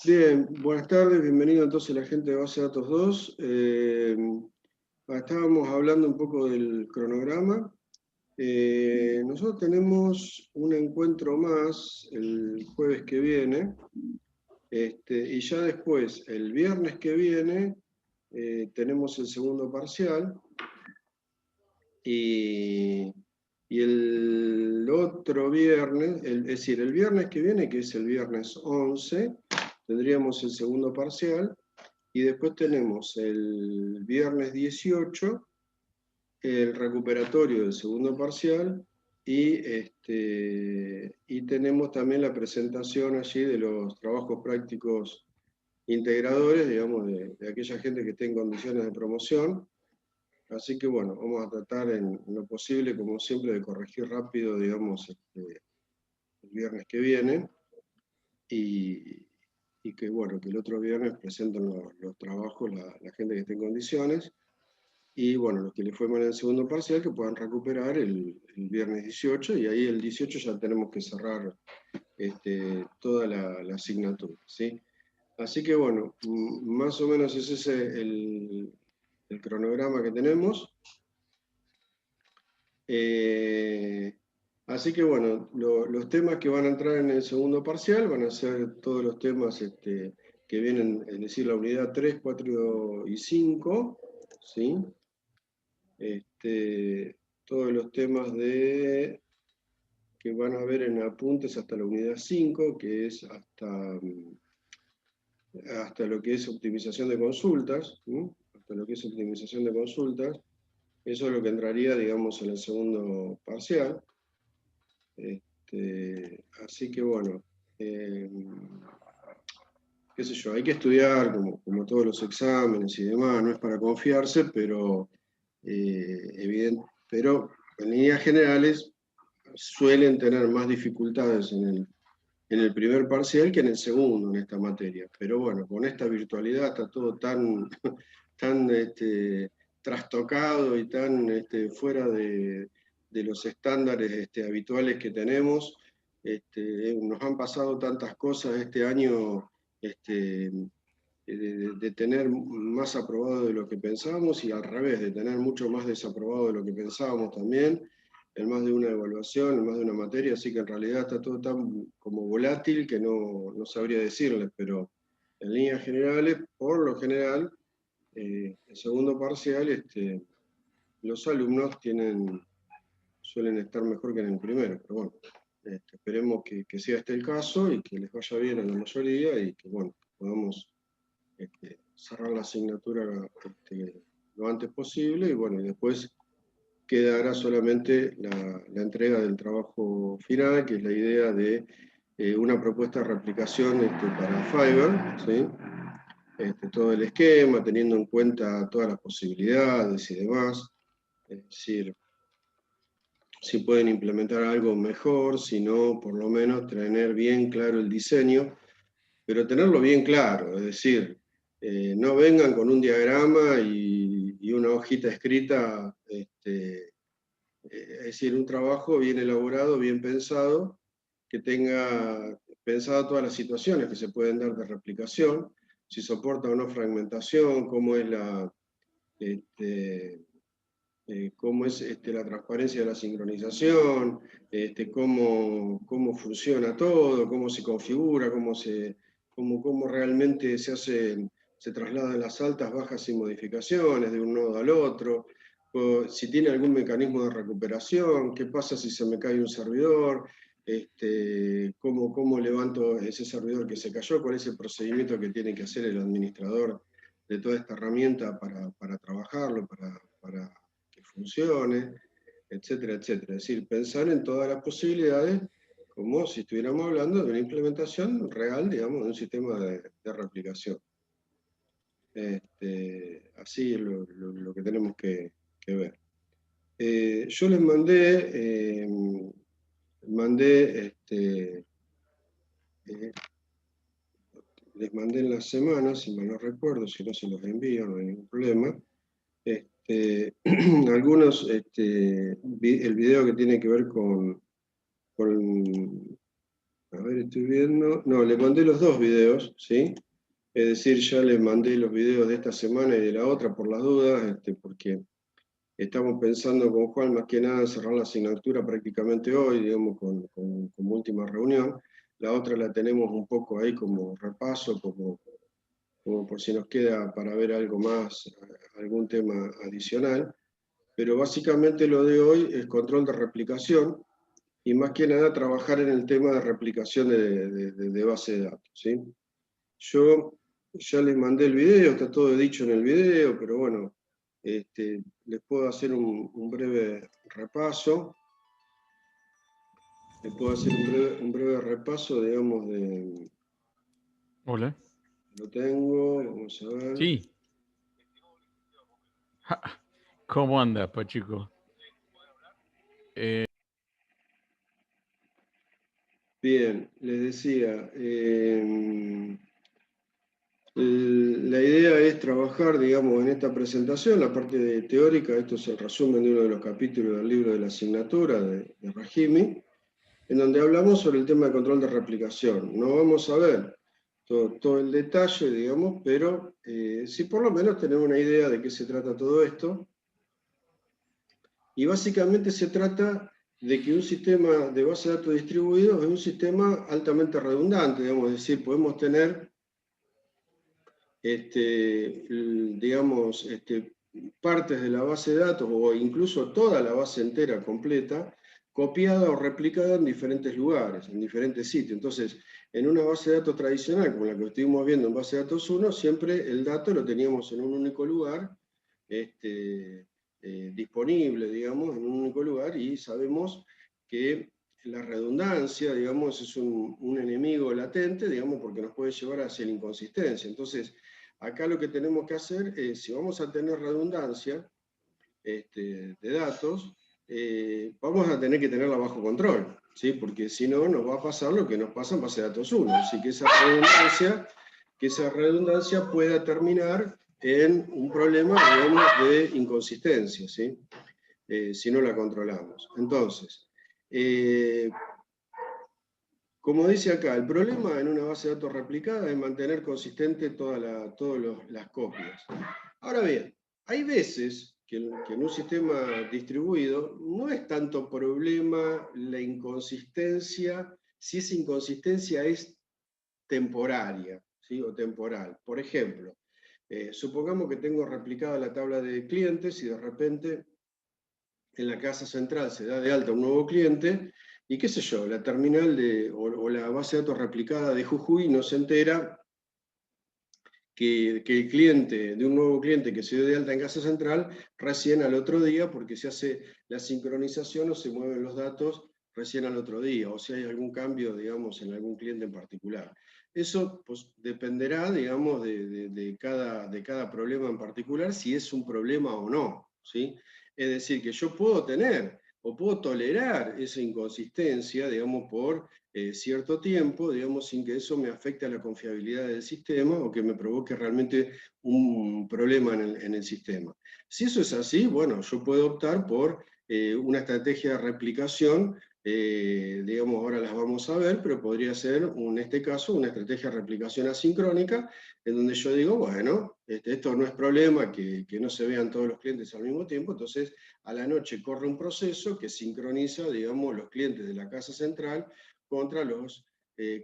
Bien, buenas tardes, bienvenido entonces la gente de Base de Datos 2. Estábamos hablando un poco del cronograma. Nosotros tenemos un encuentro más el jueves que viene, y ya después, el viernes que viene, tenemos el segundo parcial, y el otro viernes, es decir, el viernes que viene, que es el viernes 11, tendríamos el segundo parcial, y después tenemos el viernes 18 el recuperatorio del segundo parcial, y tenemos también la presentación allí de los trabajos prácticos integradores, digamos, de aquella gente que esté en condiciones de promoción. Así que bueno, vamos a tratar en lo posible, como siempre, de corregir rápido, digamos, el viernes que viene, y que bueno, que el otro viernes presenten los trabajos la gente que esté en condiciones, y bueno, los que le fue mal en el segundo parcial, que puedan recuperar el viernes 18, y ahí el 18 ya tenemos que cerrar toda la asignatura, ¿sí? Así que bueno, más o menos es ese el cronograma que tenemos. Así que bueno, los temas que van a entrar en el segundo parcial van a ser todos los temas que vienen, es decir, la unidad 3, 4 y 5, ¿sí? Todos los temas que van a ver en apuntes hasta la unidad 5, que es hasta lo que es optimización de consultas, ¿sí? Hasta lo que es optimización de consultas. Eso es lo que entraría, digamos, en el segundo parcial. Así que bueno, qué sé yo, hay que estudiar como todos los exámenes y demás, no es para confiarse, pero pero en líneas generales suelen tener más dificultades en el primer parcial que en el segundo en esta materia. Pero bueno, con esta virtualidad está todo tan, tan trastocado y tan fuera de los estándares habituales que tenemos. Nos han pasado tantas cosas este año, de tener más aprobado de lo que pensábamos, y al revés, de tener mucho más desaprobado de lo que pensábamos también, en más de una evaluación, en más de una materia. Así que en realidad está todo tan como volátil que no sabría decirles, pero en líneas generales, por lo general, el segundo parcial, los alumnos suelen estar mejor que en el primero, pero bueno, esperemos que sea este el caso y que les vaya bien a la mayoría, y que bueno, podamos cerrar la asignatura lo antes posible, y bueno, y después quedará solamente la entrega del trabajo final, que es la idea de una propuesta de replicación para Fiverr, ¿sí? Todo el esquema, teniendo en cuenta todas las posibilidades y demás. Es decir, si pueden implementar algo mejor, si no, por lo menos tener bien claro el diseño, pero tenerlo bien claro, es decir, no vengan con un diagrama y una hojita escrita, es decir, un trabajo bien elaborado, bien pensado, que tenga pensado todas las situaciones que se pueden dar de replicación, si soporta o no fragmentación, este, cómo es la transparencia de la sincronización, cómo funciona todo, cómo se configura, cómo realmente se trasladan las altas, bajas y modificaciones de un nodo al otro, o si tiene algún mecanismo de recuperación, qué pasa si se me cae un servidor, cómo levanto ese servidor que se cayó, cuál es el procedimiento que tiene que hacer el administrador de toda esta herramienta para trabajarlo, para que funcione, etcétera, etcétera. Es decir, pensar en todas las posibilidades como si estuviéramos hablando de una implementación real, digamos, de un sistema de replicación. Así es lo que tenemos que ver. Yo les mandé en la semana, si mal no recuerdo, si no se los envío, no hay ningún problema. Algunos, el video que tiene que ver con A ver, estoy viendo. No, le mandé los dos videos, ¿sí? Es decir, ya les mandé los videos de esta semana y de la otra por las dudas, porque estamos pensando con Juan más que nada en cerrar la asignatura prácticamente hoy, digamos, como última reunión. La otra la tenemos un poco ahí como repaso, como por si nos queda para ver algo más, algún tema adicional. Pero básicamente lo de hoy es control de replicación y más que nada trabajar en el tema de replicación de base de datos, ¿sí? Yo ya les mandé el video, está todo dicho en el video, pero bueno, les puedo hacer un breve repaso. Les puedo hacer un breve repaso, digamos, de... Hola. Lo tengo, vamos a ver. Sí. ¿Cómo anda, Pachico? Bien, les decía, la idea es trabajar, digamos, en esta presentación, la parte teórica, esto es el resumen de uno de los capítulos del libro de la asignatura de Rahimi, en donde hablamos sobre el tema de control de replicación. No vamos a ver todo el detalle, digamos, pero sí por lo menos tener una idea de qué se trata todo esto. Y básicamente se trata de que un sistema de base de datos distribuidos es un sistema altamente redundante, digamos, es decir, podemos tener, digamos, partes de la base de datos o incluso toda la base entera completa, copiada o replicada en diferentes lugares, en diferentes sitios. Entonces, en una base de datos tradicional, como la que estuvimos viendo en base de datos 1, siempre el dato lo teníamos en un único lugar, disponible, digamos, en un único lugar, y sabemos que la redundancia, digamos, es un enemigo latente, digamos, porque nos puede llevar hacia la inconsistencia. Entonces, acá lo que tenemos que hacer es, si vamos a tener redundancia de datos, vamos a tener que tenerla bajo control, ¿sí? Porque si no, nos va a pasar lo que nos pasa en base de datos 1, así que esa redundancia pueda terminar en un problema, digamos, de inconsistencia, ¿sí? Si no la controlamos. Entonces, como dice acá, el problema en una base de datos replicada es mantener consistente todas las copias. Ahora bien, hay veces que en un sistema distribuido no es tanto problema la inconsistencia, si esa inconsistencia es temporaria, ¿sí? O temporal. Por ejemplo, supongamos que tengo replicada la tabla de clientes y de repente en la casa central se da de alta un nuevo cliente y qué sé yo, la terminal o la base de datos replicada de Jujuy no se entera que el cliente, de un nuevo cliente que se dio de alta en casa central, recién al otro día, porque se hace la sincronización o se mueven los datos recién al otro día, o si hay algún cambio, digamos, en algún cliente en particular. Eso pues, dependerá, digamos, de cada problema en particular, si es un problema o no, ¿sí? Es decir, que yo puedo tener o puedo tolerar esa inconsistencia, digamos, por cierto tiempo, digamos, sin que eso me afecte a la confiabilidad del sistema o que me provoque realmente un problema en el sistema. Si eso es así, bueno, yo puedo optar por una estrategia de replicación, digamos, ahora las vamos a ver, pero podría ser, en este caso, una estrategia de replicación asincrónica, en donde yo digo, bueno, esto no es problema, que no se vean todos los clientes al mismo tiempo, entonces a la noche corre un proceso que sincroniza, digamos, los clientes de la casa central contra los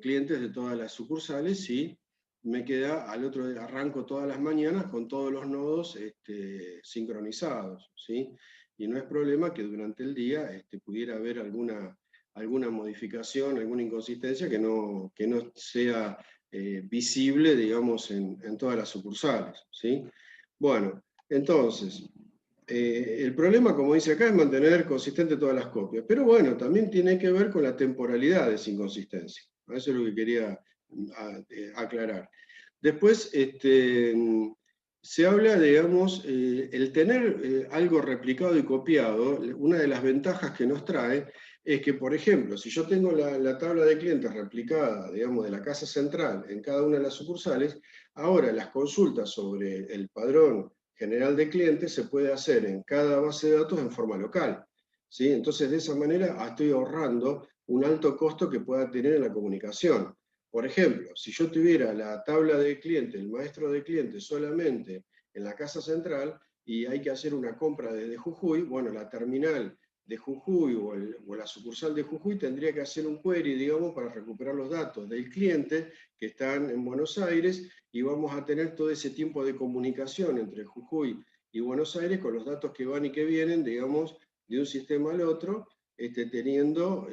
clientes de todas las sucursales y me queda al otro día, arranco todas las mañanas con todos los nodos sincronizados, ¿sí? Y no es problema que durante el día pudiera haber alguna modificación, alguna inconsistencia que no sea visible, digamos, en todas las sucursales, ¿sí? Bueno, entonces, el problema, como dice acá, es mantener consistente todas las copias. Pero bueno, también tiene que ver con la temporalidad de esa inconsistencia. Eso es lo que quería aclarar. Después, se habla, digamos, el tener algo replicado y copiado, una de las ventajas que nos trae es que, por ejemplo, si yo tengo la tabla de clientes replicada, digamos, de la casa central en cada una de las sucursales, ahora las consultas sobre el padrón general de clientes se puede hacer en cada base de datos en forma local, ¿sí? Entonces, de esa manera estoy ahorrando un alto costo que pueda tener en la comunicación. Por ejemplo, si yo tuviera la tabla de cliente, el maestro de cliente solamente en la casa central y hay que hacer una compra desde Jujuy, bueno, la terminal de Jujuy o la sucursal de Jujuy tendría que hacer un query, digamos, para recuperar los datos del cliente que están en Buenos Aires y vamos a tener todo ese tiempo de comunicación entre Jujuy y Buenos Aires con los datos que van y que vienen, digamos, de un sistema al otro, teniendo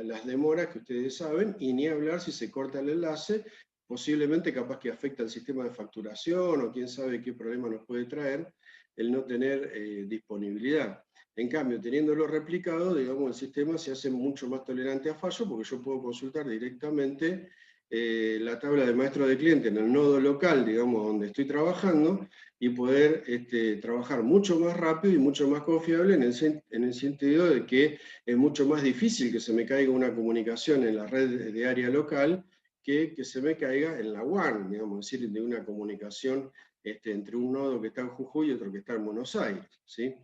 las demoras que ustedes saben, y ni hablar si se corta el enlace, posiblemente capaz que afecta al sistema de facturación o quién sabe qué problema nos puede traer el no tener disponibilidad. En cambio, teniéndolo replicado, digamos, el sistema se hace mucho más tolerante a fallo porque yo puedo consultar directamente la tabla de maestro de cliente en el nodo local, digamos, donde estoy trabajando, y poder trabajar mucho más rápido y mucho más confiable en el sentido de que es mucho más difícil que se me caiga una comunicación en la red de área local que se me caiga en la WAN, digamos, es decir, de una comunicación entre un nodo que está en Jujuy y otro que está en Buenos Aires, ¿sí?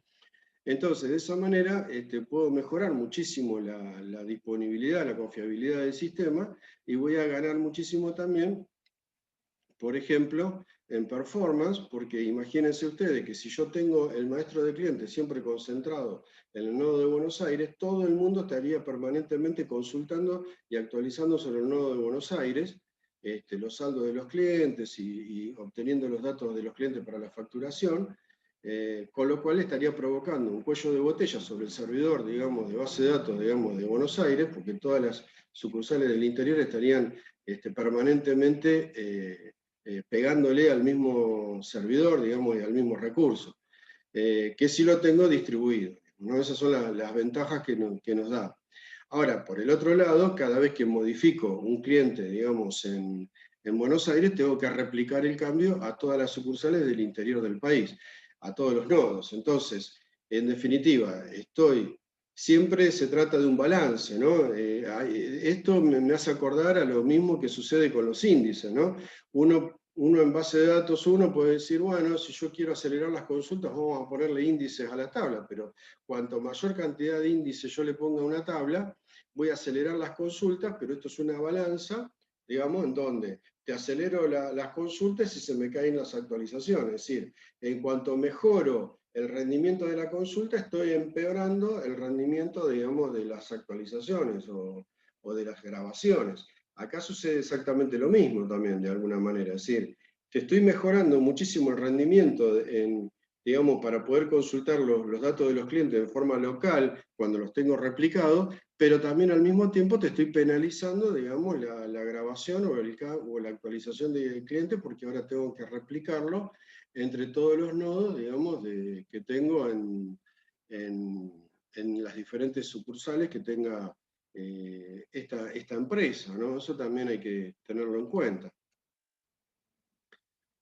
Entonces, de esa manera puedo mejorar muchísimo la disponibilidad, la confiabilidad del sistema, y voy a ganar muchísimo también, por ejemplo, en performance, porque imagínense ustedes que si yo tengo el maestro de cliente siempre concentrado en el nodo de Buenos Aires, todo el mundo estaría permanentemente consultando y actualizando sobre el nodo de Buenos Aires, los saldos de los clientes y obteniendo los datos de los clientes para la facturación, con lo cual estaría provocando un cuello de botella sobre el servidor, digamos, de base de datos, digamos, de Buenos Aires, porque todas las sucursales del interior estarían permanentemente pegándole al mismo servidor, digamos, y al mismo recurso, que si lo tengo distribuido, ¿no? Esas son las ventajas que nos da. Ahora, por el otro lado, cada vez que modifico un cliente, digamos, en Buenos Aires, tengo que replicar el cambio a todas las sucursales del interior del país, a todos los nodos. Entonces, en definitiva, siempre se trata de un balance, ¿no? Esto me hace acordar a lo mismo que sucede con los índices, ¿no? Uno en base de datos puede decir, bueno, si yo quiero acelerar las consultas, vamos a ponerle índices a la tabla, pero cuanto mayor cantidad de índices yo le ponga a una tabla, voy a acelerar las consultas, pero esto es una balanza, digamos, en donde te acelero las consultas y se me caen las actualizaciones. Es decir, en cuanto mejoro el rendimiento de la consulta, estoy empeorando el rendimiento, digamos, de las actualizaciones o de las grabaciones. Acá sucede exactamente lo mismo también, de alguna manera. Es decir, te estoy mejorando muchísimo el rendimiento digamos, para poder consultar los datos de los clientes de forma local cuando los tengo replicados, pero también al mismo tiempo te estoy penalizando, digamos, la grabación o la actualización del cliente, porque ahora tengo que replicarlo entre todos los nodos, digamos, que tengo en las diferentes sucursales que tenga esta empresa, ¿no? Eso también hay que tenerlo en cuenta.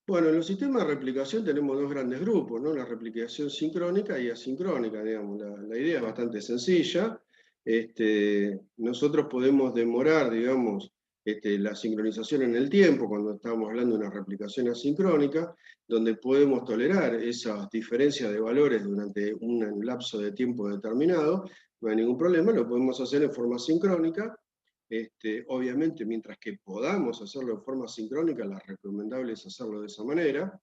Bueno, en los sistemas de replicación tenemos dos grandes grupos, ¿no? La replicación sincrónica y asincrónica, digamos. La idea es bastante sencilla. Nosotros podemos demorar, digamos, la sincronización en el tiempo, cuando estamos hablando de una replicación asincrónica, donde podemos tolerar esas diferencias de valores durante un lapso de tiempo determinado, no hay ningún problema, lo podemos hacer en forma sincrónica. Obviamente, mientras que podamos hacerlo de forma sincrónica, lo recomendable es hacerlo de esa manera.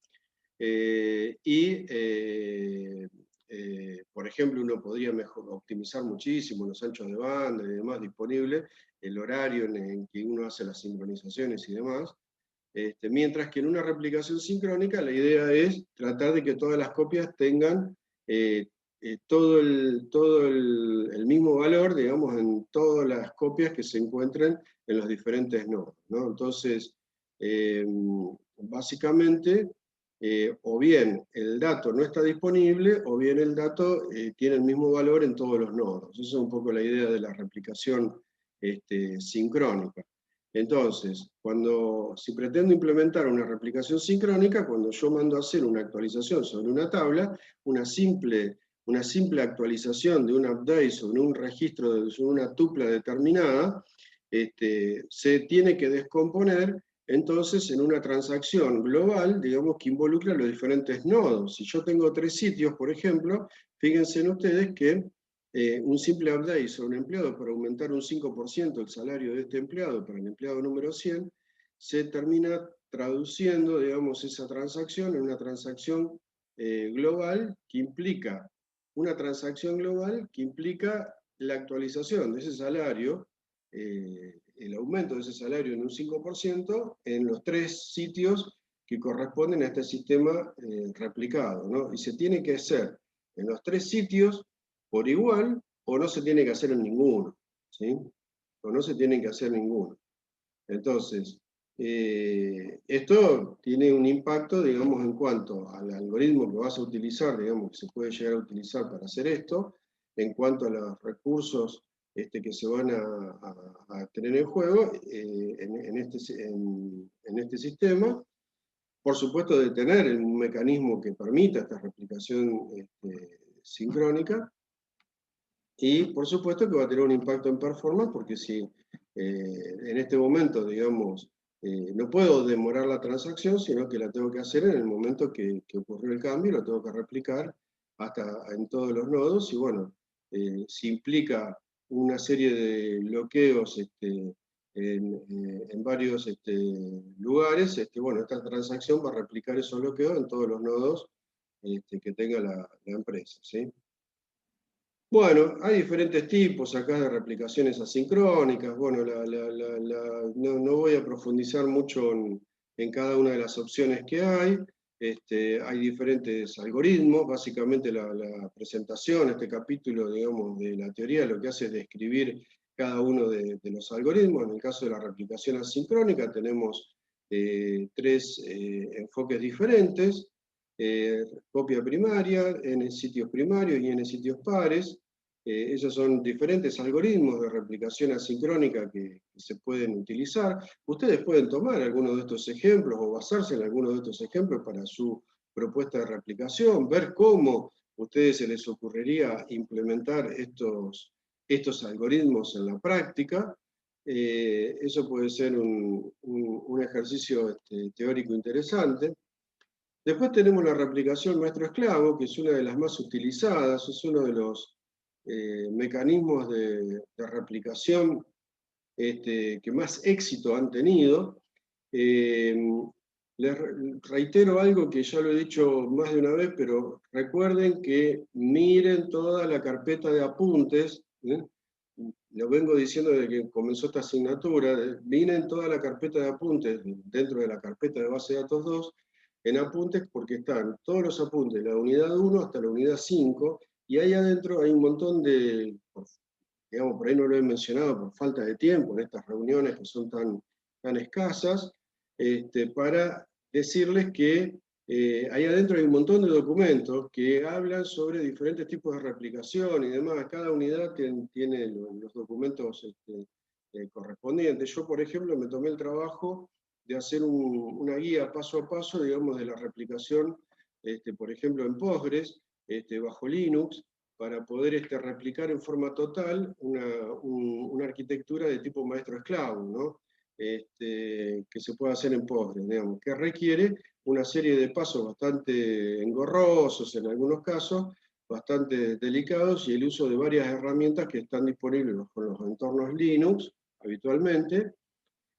Por ejemplo, uno podría optimizar muchísimo los anchos de banda y demás disponibles, el horario en que uno hace las sincronizaciones y demás. Mientras que en una replicación sincrónica la idea es tratar de que todas las copias tengan todo el mismo valor, digamos, en todas las copias que se encuentren en los diferentes nodos, ¿no? Entonces, básicamente, o bien el dato no está disponible, o bien el dato tiene el mismo valor en todos los nodos. Esa es un poco la idea de la replicación sincrónica. Entonces, si pretendo implementar una replicación sincrónica, cuando yo mando a hacer una actualización sobre una tabla, una simple actualización de un update sobre un registro, sobre una tupla determinada, se tiene que descomponer entonces en una transacción global, digamos, que involucra los diferentes nodos. Si yo tengo 3 sitios, por ejemplo, fíjense en ustedes que un simple update sobre un empleado para aumentar un 5% el salario de este empleado para el empleado número 100, se termina traduciendo, digamos, esa transacción en una transacción global que implica la actualización de ese salario, el aumento de ese salario en un 5% en los 3 sitios que corresponden a este sistema replicado, ¿no? Y se tiene que hacer en los 3 sitios por igual o no se tiene que hacer en ninguno, ¿sí? O no se tiene que hacer ninguno. Entonces, esto tiene un impacto, digamos, en cuanto al algoritmo que vas a utilizar, digamos, que se puede llegar a utilizar para hacer esto, en cuanto a los recursos que se van a tener en juego en este sistema. Por supuesto, de tener un mecanismo que permita esta replicación sincrónica, y por supuesto que va a tener un impacto en performance, porque si en este momento, digamos, no puedo demorar la transacción, sino que la tengo que hacer en el momento que ocurrió el cambio, lo tengo que replicar hasta en todos los nodos, y bueno, si implica una serie de bloqueos en varios lugares, bueno, esta transacción va a replicar esos bloqueos en todos los nodos que tenga la empresa, ¿sí? Bueno, hay diferentes tipos acá de replicaciones asincrónicas. Bueno, no voy a profundizar mucho en cada una de las opciones que hay. Hay diferentes algoritmos. Básicamente la presentación, este capítulo, digamos, de la teoría, lo que hace es describir cada uno de los algoritmos. En el caso de la replicación asincrónica tenemos 3 enfoques diferentes. Copia primaria, n sitios primarios y n sitios pares. Esos son diferentes algoritmos de replicación asincrónica que se pueden utilizar. Ustedes pueden tomar algunos de estos ejemplos o basarse en algunos de estos ejemplos para su propuesta de replicación, ver cómo a ustedes se les ocurriría implementar estos algoritmos en la práctica. Eso puede ser un ejercicio teórico interesante. Después tenemos la replicación maestro-esclavo, que es una de las más utilizadas, es uno de los mecanismos de replicación que más éxito han tenido. Les reitero algo que ya lo he dicho más de una vez, pero recuerden que miren toda la carpeta de apuntes, lo vengo diciendo desde que comenzó esta asignatura, miren toda la carpeta de apuntes dentro de la carpeta de base de datos 2, en apuntes, porque están todos los apuntes, de la unidad 1 hasta la unidad 5, y ahí adentro hay un montón de, digamos, por ahí no lo he mencionado por falta de tiempo en estas reuniones que son tan escasas, para decirles que ahí adentro hay un montón de documentos que hablan sobre diferentes tipos de replicación y demás. Cada unidad tiene los documentos correspondientes. Yo, por ejemplo, me tomé el trabajo de hacer una guía paso a paso, digamos, de la replicación, por ejemplo, en Postgres, bajo Linux, para poder replicar en forma total una arquitectura de tipo maestro-esclavo, ¿no? Que se puede hacer en Postgres, digamos, que requiere una serie de pasos bastante engorrosos en algunos casos, bastante delicados, y el uso de varias herramientas que están disponibles con los entornos Linux habitualmente,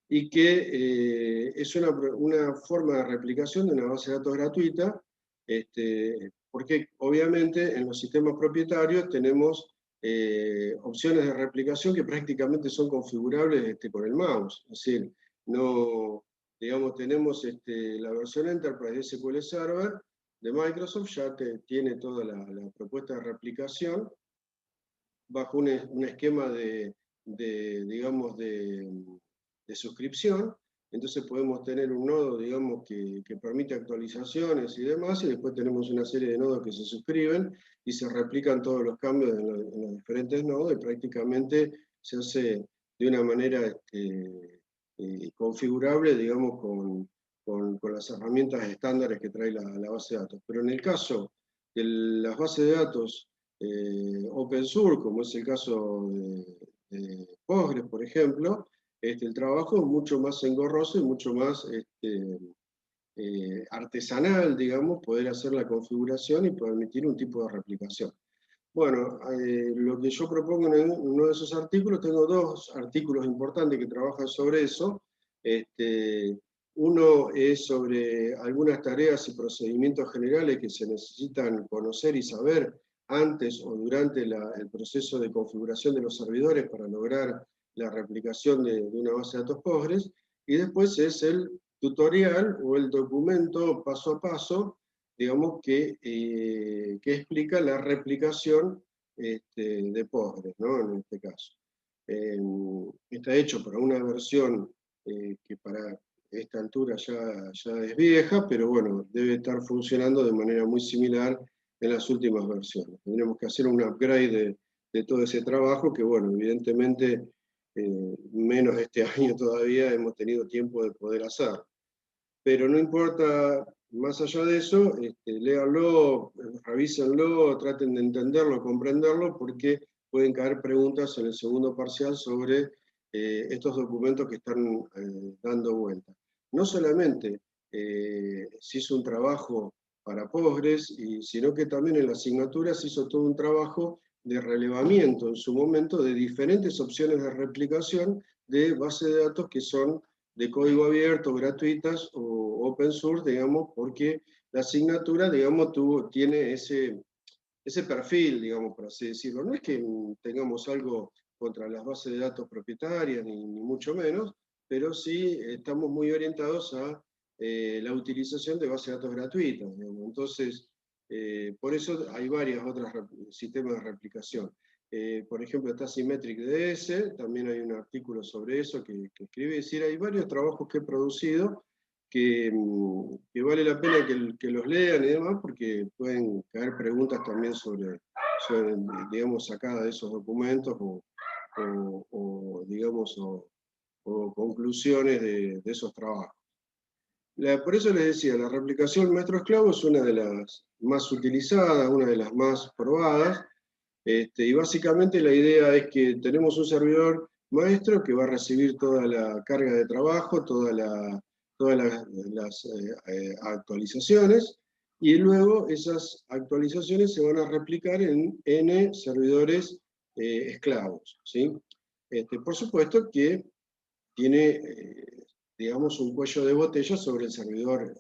y que es una forma de replicación de una base de datos gratuita, porque obviamente en los sistemas propietarios tenemos opciones de replicación que prácticamente son configurables con el mouse. Es decir, no, digamos, tenemos la versión Enterprise de SQL Server de Microsoft, ya tiene toda la propuesta de replicación bajo un esquema digamos, de suscripción. Entonces podemos tener un nodo, digamos, que permite actualizaciones y demás, y después tenemos una serie de nodos que se suscriben y se replican todos los cambios en los diferentes nodos, y prácticamente se hace de una manera configurable, digamos, con las herramientas estándares que trae la base de datos. Pero en el caso de las bases de datos open source, como es el caso de Postgres, por ejemplo, el trabajo es mucho más engorroso y mucho más artesanal, digamos, poder hacer la configuración y permitir un tipo de replicación. Bueno, lo que yo propongo en uno de esos artículos, tengo dos artículos importantes que trabajan sobre eso. Uno es sobre algunas tareas y procedimientos generales que se necesitan conocer y saber antes o durante el proceso de configuración de los servidores para lograr la replicación de una base de datos Postgres. Y después es el tutorial o el documento paso a paso, digamos, que explica la replicación de Postgres, ¿no? En este caso. Está hecho para una versión que para esta altura ya es vieja, pero bueno, debe estar funcionando de manera muy similar en las últimas versiones. Tendremos que hacer un upgrade de todo ese trabajo, que bueno, evidentemente menos de este año todavía hemos tenido tiempo de poder hacer. Pero no importa, más allá de eso, léanlo, revísenlo, traten de entenderlo, comprenderlo, porque pueden caer preguntas en el segundo parcial sobre estos documentos que están dando vuelta. No solamente se hizo un trabajo para Postgres, sino que también en la asignatura se hizo todo un trabajo de relevamiento en su momento de diferentes opciones de replicación de bases de datos que son de código abierto, gratuitas o open source, digamos, porque la asignatura, digamos, tiene ese perfil, digamos, por así decirlo. No es que tengamos algo contra las bases de datos propietarias, ni mucho menos, pero sí estamos muy orientados a la utilización de bases de datos gratuitas, digamos. Entonces, por eso hay varios otros sistemas de replicación. Por ejemplo, está Symmetric DS, también hay un artículo sobre eso que escribí. Es decir, hay varios trabajos que he producido que vale la pena que los lean y demás, porque pueden caer preguntas también sobre digamos, sacada de esos documentos digamos, o conclusiones de esos trabajos. Por eso les decía, la replicación maestro-esclavo es una de las más utilizadas, una de las más probadas, y básicamente la idea es que tenemos un servidor maestro que va a recibir toda la carga de trabajo, todas las actualizaciones, y luego esas actualizaciones se van a replicar en N servidores esclavos, ¿sí? Por supuesto que tiene, digamos, un cuello de botella sobre el servidor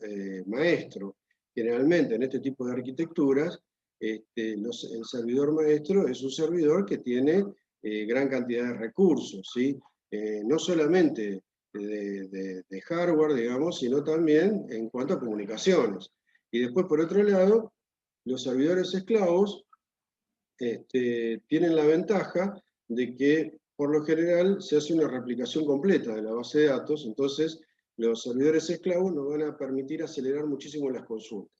maestro. Generalmente en este tipo de arquitecturas, el servidor maestro es un servidor que tiene gran cantidad de recursos, ¿sí? No solamente de hardware, digamos, sino también en cuanto a comunicaciones. Y después, por otro lado, los servidores esclavos tienen la ventaja de que, por lo general, se hace una replicación completa de la base de datos, entonces los servidores esclavos nos van a permitir acelerar muchísimo las consultas.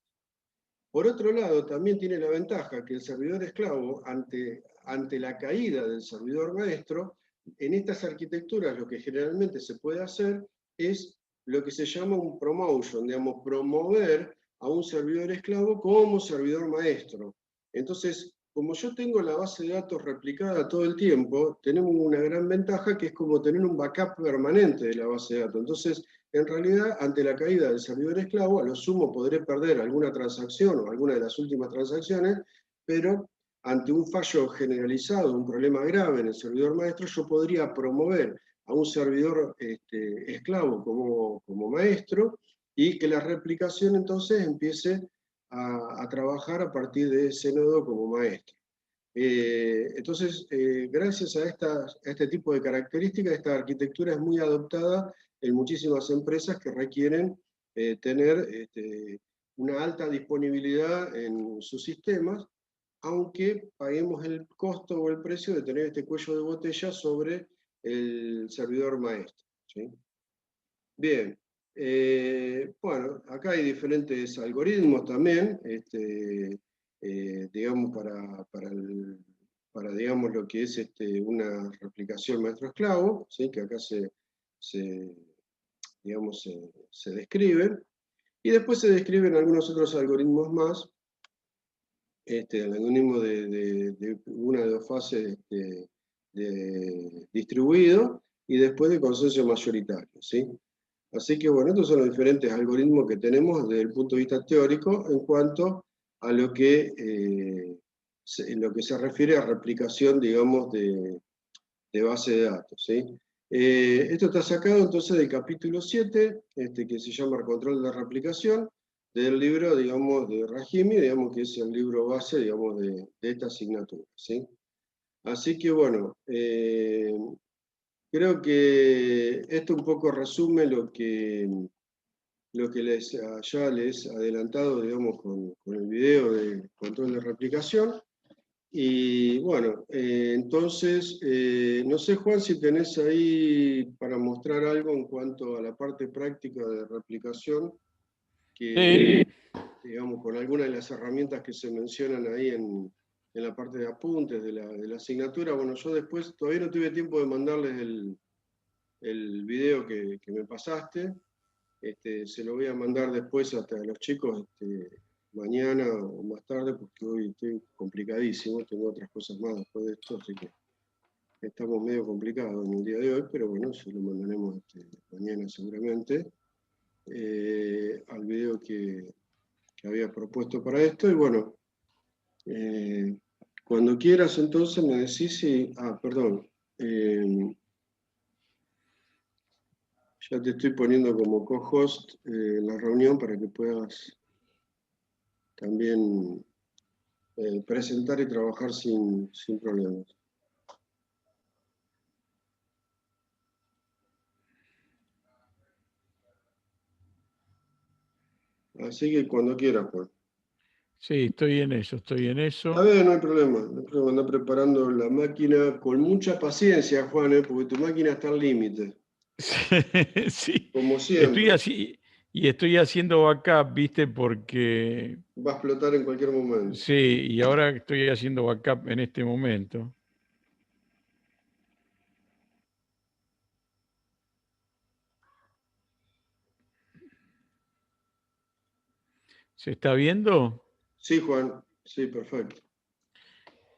Por otro lado, también tiene la ventaja que el servidor esclavo, ante la caída del servidor maestro, en estas arquitecturas lo que generalmente se puede hacer es lo que se llama un promotion, digamos, promover a un servidor esclavo como servidor maestro. Entonces, como yo tengo la base de datos replicada todo el tiempo, tenemos una gran ventaja que es como tener un backup permanente de la base de datos. Entonces, en realidad, ante la caída del servidor esclavo, a lo sumo podré perder alguna transacción o alguna de las últimas transacciones, pero ante un fallo generalizado, un problema grave en el servidor maestro, yo podría promover a un servidor esclavo como maestro y que la replicación entonces empiece a trabajar a partir de ese nodo como maestro. Entonces, gracias a este tipo de características, esta arquitectura es muy adoptada en muchísimas empresas que requieren tener una alta disponibilidad en sus sistemas, aunque paguemos el costo o el precio de tener este cuello de botella sobre el servidor maestro, ¿sí? Bien, bueno, acá hay diferentes algoritmos también, digamos, para digamos, lo que es una replicación maestro-esclavo, ¿sí? Que acá digamos, se describen, y después se describen algunos otros algoritmos más, el algoritmo de una de dos fases distribuido, y después de consenso mayoritario, ¿sí? Así que bueno, estos son los diferentes algoritmos que tenemos desde el punto de vista teórico en cuanto a lo que lo que se refiere a replicación, digamos, de base de datos, ¿sí? Esto está sacado entonces del capítulo 7, que se llama Control de Replicación, del libro, digamos, de Rahimi, digamos que es el libro base, digamos, de esta asignatura, ¿sí? Así que bueno, creo que esto un poco resume lo que ya les he adelantado, digamos, con el video de control de replicación. Y bueno, entonces, no sé, Juan, si tenés ahí para mostrar algo en cuanto a la parte práctica de replicación, que, Sí. digamos, con algunas de las herramientas que se mencionan ahí en la parte de apuntes de la asignatura. Bueno, yo después todavía no tuve tiempo de mandarles el video que me pasaste. Se lo voy a mandar después hasta a los chicos mañana o más tarde, porque hoy estoy complicadísimo, tengo otras cosas más después de esto, así que estamos medio complicados en el día de hoy, pero bueno, se lo mandaremos mañana seguramente, al video que había propuesto para esto. Y bueno, cuando quieras entonces me decís si... perdón. Ya te estoy poniendo como co-host en la reunión para que puedas también presentar y trabajar sin problemas. Así que cuando quieras, Juan. Sí, estoy en eso, estoy en A eso. ver, no hay problema. No hay problema. Anda preparando la máquina con mucha paciencia, Juan, porque tu máquina está al límite. Sí, Como estoy siempre. así y estoy haciendo backup, ¿viste? Porque Va a explotar en cualquier momento. sí, y ahora estoy haciendo backup en este momento. ¿Se está viendo? Sí, Juan. Sí, perfecto.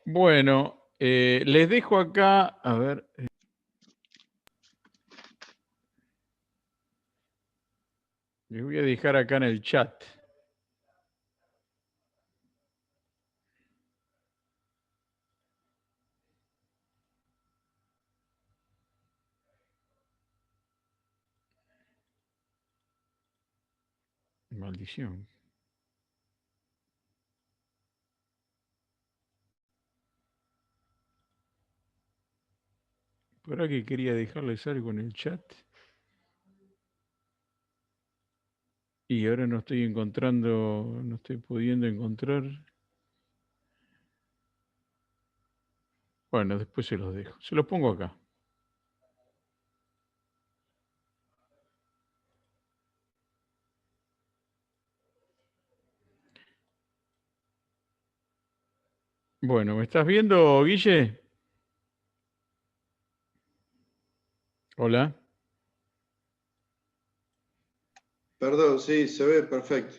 Bueno, les dejo acá, a ver. Les voy a dejar acá en el chat. Maldición. ¿Para qué quería dejarles algo en el chat? Y ahora no estoy encontrando, no estoy pudiendo encontrar. Bueno, después se los dejo. Se los pongo acá. Bueno, ¿me estás viendo, Guille? Hola. Perdón, sí, se ve perfecto.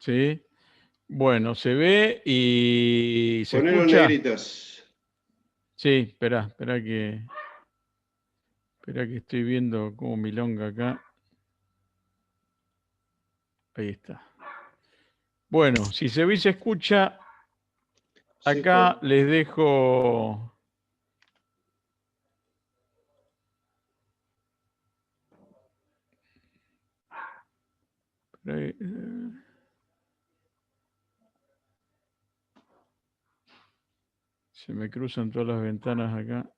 Sí. Bueno, se ve y se Ponelo en escucha. negritas. Sí, espera que estoy viendo como milonga acá. Ahí está. Bueno, si se ve y se escucha, Sí, acá Juan. les dejo. Se me cruzan todas las ventanas acá.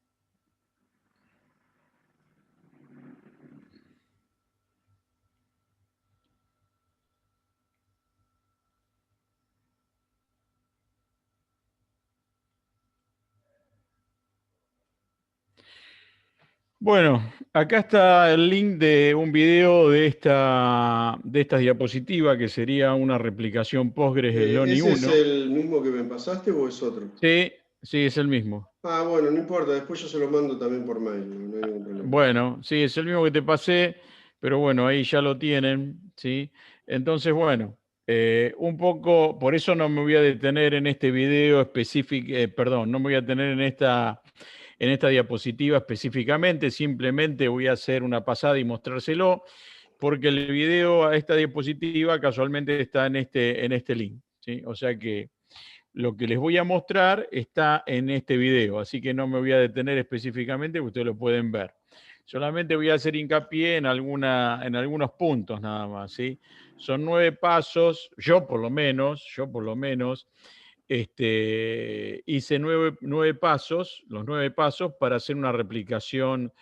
Bueno, acá está el link de un video de esta diapositiva que sería una replicación Postgres del LONI ¿Ese es 1. el mismo que me pasaste o es otro? Sí, sí, es el mismo. Bueno, no importa, después yo se lo mando también por mail, no hay ningún problema. Bueno, sí, es el mismo que te pasé, pero bueno, ahí ya lo tienen, ¿sí? Entonces, bueno, un poco, por eso no me voy a detener en este video específico, perdón, no me voy a detener en esta diapositiva específicamente, simplemente voy a hacer una pasada y mostrárselo, porque el video a esta diapositiva casualmente está en este link, ¿sí? O sea que lo que les voy a mostrar está en este video, así que no me voy a detener específicamente, porque ustedes lo pueden ver. Solamente voy a hacer hincapié en algunos puntos nada más, ¿sí? Son 9 pasos, yo por lo menos, hice 9 pasos, los 9 pasos para hacer una replicación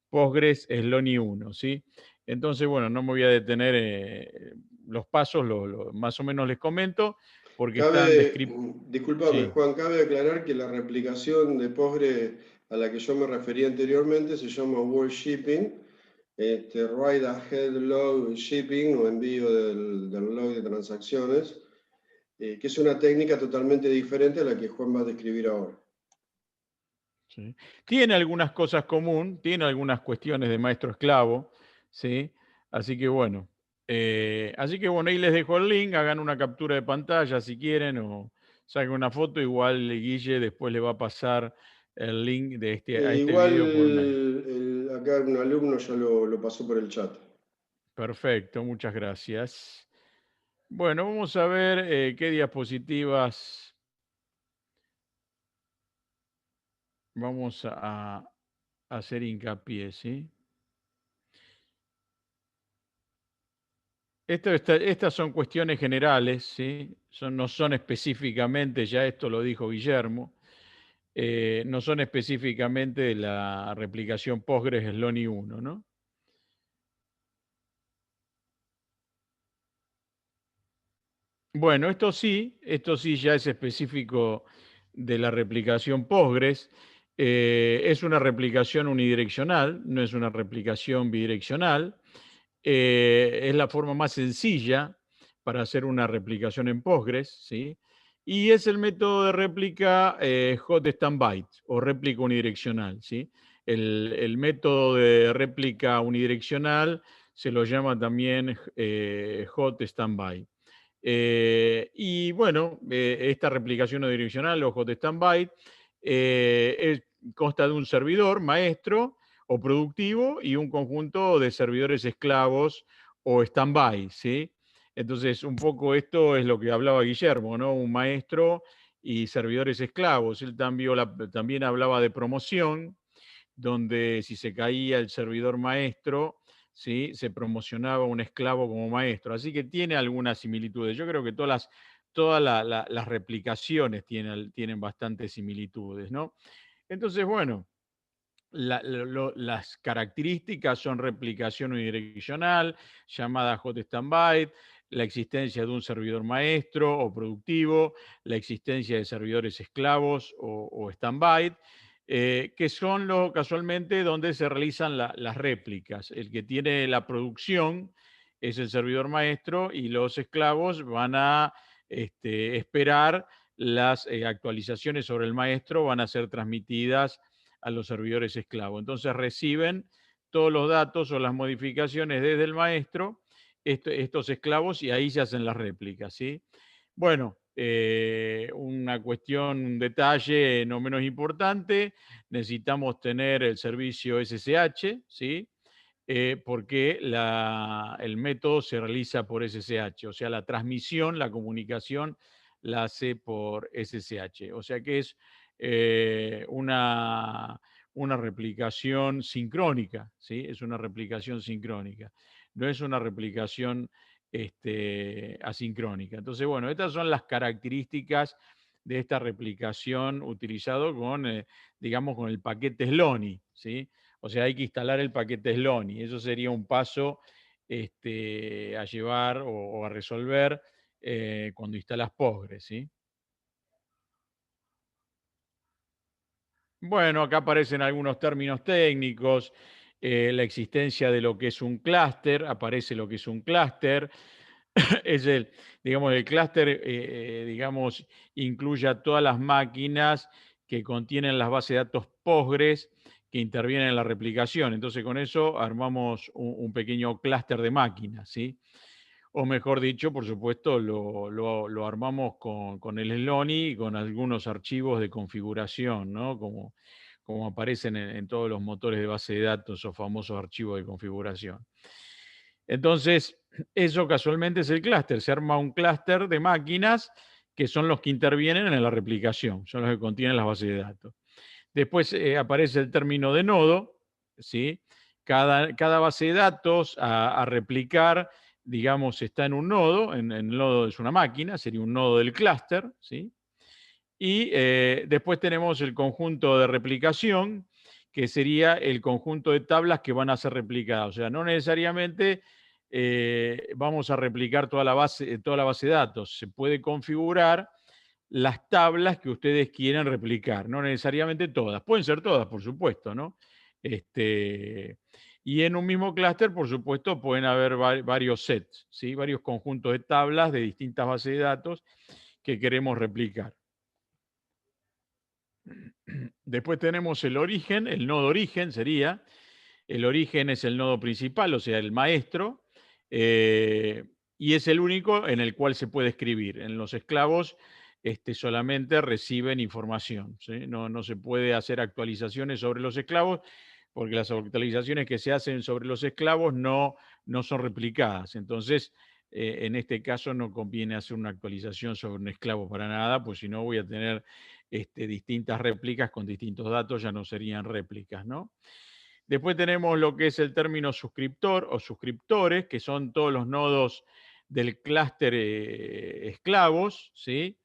Postgres Sloney 1, ¿sí? Entonces, bueno, no me voy a detener, los pasos más o menos les comento, porque están descritos. Discúlpame, Sí, Juan, cabe aclarar que la replicación de Postgre a la que yo me refería anteriormente se llama World Shipping, Write Ahead Log Shipping o envío del log de transacciones, que es una técnica totalmente diferente a la que Juan va a describir ahora. sí. Tiene algunas cosas común, tiene algunas cuestiones de maestro esclavo, ¿sí? Así que bueno, ahí les dejo el link, hagan una captura de pantalla si quieren o saquen una foto, igual Guille después le va a pasar el link a este Igual video por mail. acá un alumno ya lo pasó por el chat. Perfecto, muchas gracias. Bueno, vamos a ver qué diapositivas vamos a hacer hincapié, ¿sí? Estas son cuestiones generales, ¿sí? No son específicamente, ya esto lo dijo Guillermo, no son específicamente de la replicación Postgres Sloney 1, ¿no? Bueno, esto sí ya es específico de la replicación Postgres. Es una replicación unidireccional, no es una replicación bidireccional. Es la forma más sencilla para hacer una replicación en Postgres, ¿sí? Y es el método de réplica hot standby o réplica unidireccional, ¿sí? El método de réplica unidireccional se lo llama también hot standby. Y bueno, esta replicación unidireccional o hot standby consta de un servidor maestro o productivo y un conjunto de servidores esclavos o standby, ¿sí? Entonces, un poco esto es lo que hablaba Guillermo, ¿no? Un maestro y servidores esclavos. Él también hablaba de promoción, donde si se caía el servidor maestro, ¿sí? Se promocionaba un esclavo como maestro. Así que tiene algunas similitudes. Yo creo que todas las replicaciones tienen bastantes similitudes, ¿no? Entonces, bueno, las características son replicación unidireccional, llamada hot standby, la existencia de un servidor maestro o productivo, la existencia de servidores esclavos o standby, que son casualmente donde se realizan las réplicas. El que tiene la producción es el servidor maestro y los esclavos van a esperar las actualizaciones sobre el maestro, van a ser transmitidas a los servidores esclavos. Entonces reciben todos los datos o las modificaciones desde el maestro, estos esclavos, y ahí se hacen las réplicas, ¿sí? Bueno, una cuestión, un detalle no menos importante, necesitamos tener el servicio SSH, ¿sí? Porque el método se realiza por SSH, o sea, la transmisión, la comunicación la hace por SSH, o sea que es una replicación sincrónica, ¿sí? Es una replicación sincrónica, no es una replicación asincrónica. Entonces, bueno, estas son las características de esta replicación utilizado digamos, con el paquete Sloney, ¿sí? O sea, hay que instalar el paquete Sloney. Eso sería un paso a llevar o a resolver cuando instalas Postgres, ¿sí? Bueno, acá aparecen algunos términos técnicos, la existencia de lo que es un clúster, aparece lo que es un clúster, es digamos, el clúster, digamos, incluye a todas las máquinas que contienen las bases de datos Postgres que intervienen en la replicación. Entonces, con eso armamos un pequeño clúster de máquinas, ¿sí? O mejor dicho, por supuesto, lo armamos con el Sloney y con algunos archivos de configuración, ¿no? Como aparecen en todos los motores de base de datos o famosos archivos de configuración. Entonces, eso casualmente es el clúster. Se arma un clúster de máquinas que son los que intervienen en la replicación, son los que contienen las bases de datos. Después aparece el término de nodo, ¿sí? Cada base de datos a replicar, digamos, está en un nodo, en el nodo es una máquina, sería un nodo del clúster, ¿sí? Y después tenemos el conjunto de replicación, que sería el conjunto de tablas que van a ser replicadas. O sea, no necesariamente vamos a replicar toda la base de datos. Se puede configurar las tablas que ustedes quieren replicar, no necesariamente todas. Pueden ser todas, por supuesto, ¿no? Y en un mismo clúster, por supuesto, pueden haber varios sets, ¿sí? Varios conjuntos de tablas de distintas bases de datos que queremos replicar. Después tenemos el origen, el nodo origen sería, el origen es el nodo principal, o sea, el maestro, y es el único en el cual se puede escribir. En los esclavos solamente reciben información, ¿sí? No se puede hacer actualizaciones sobre los esclavos, porque las actualizaciones que se hacen sobre los esclavos no son replicadas. Entonces, en este caso no conviene hacer una actualización sobre un esclavo para nada, pues si no voy a tener distintas réplicas con distintos datos, ya no serían réplicas, ¿no? Después tenemos lo que es el término suscriptor o suscriptores, que son todos los nodos del clúster esclavos, ¿sí?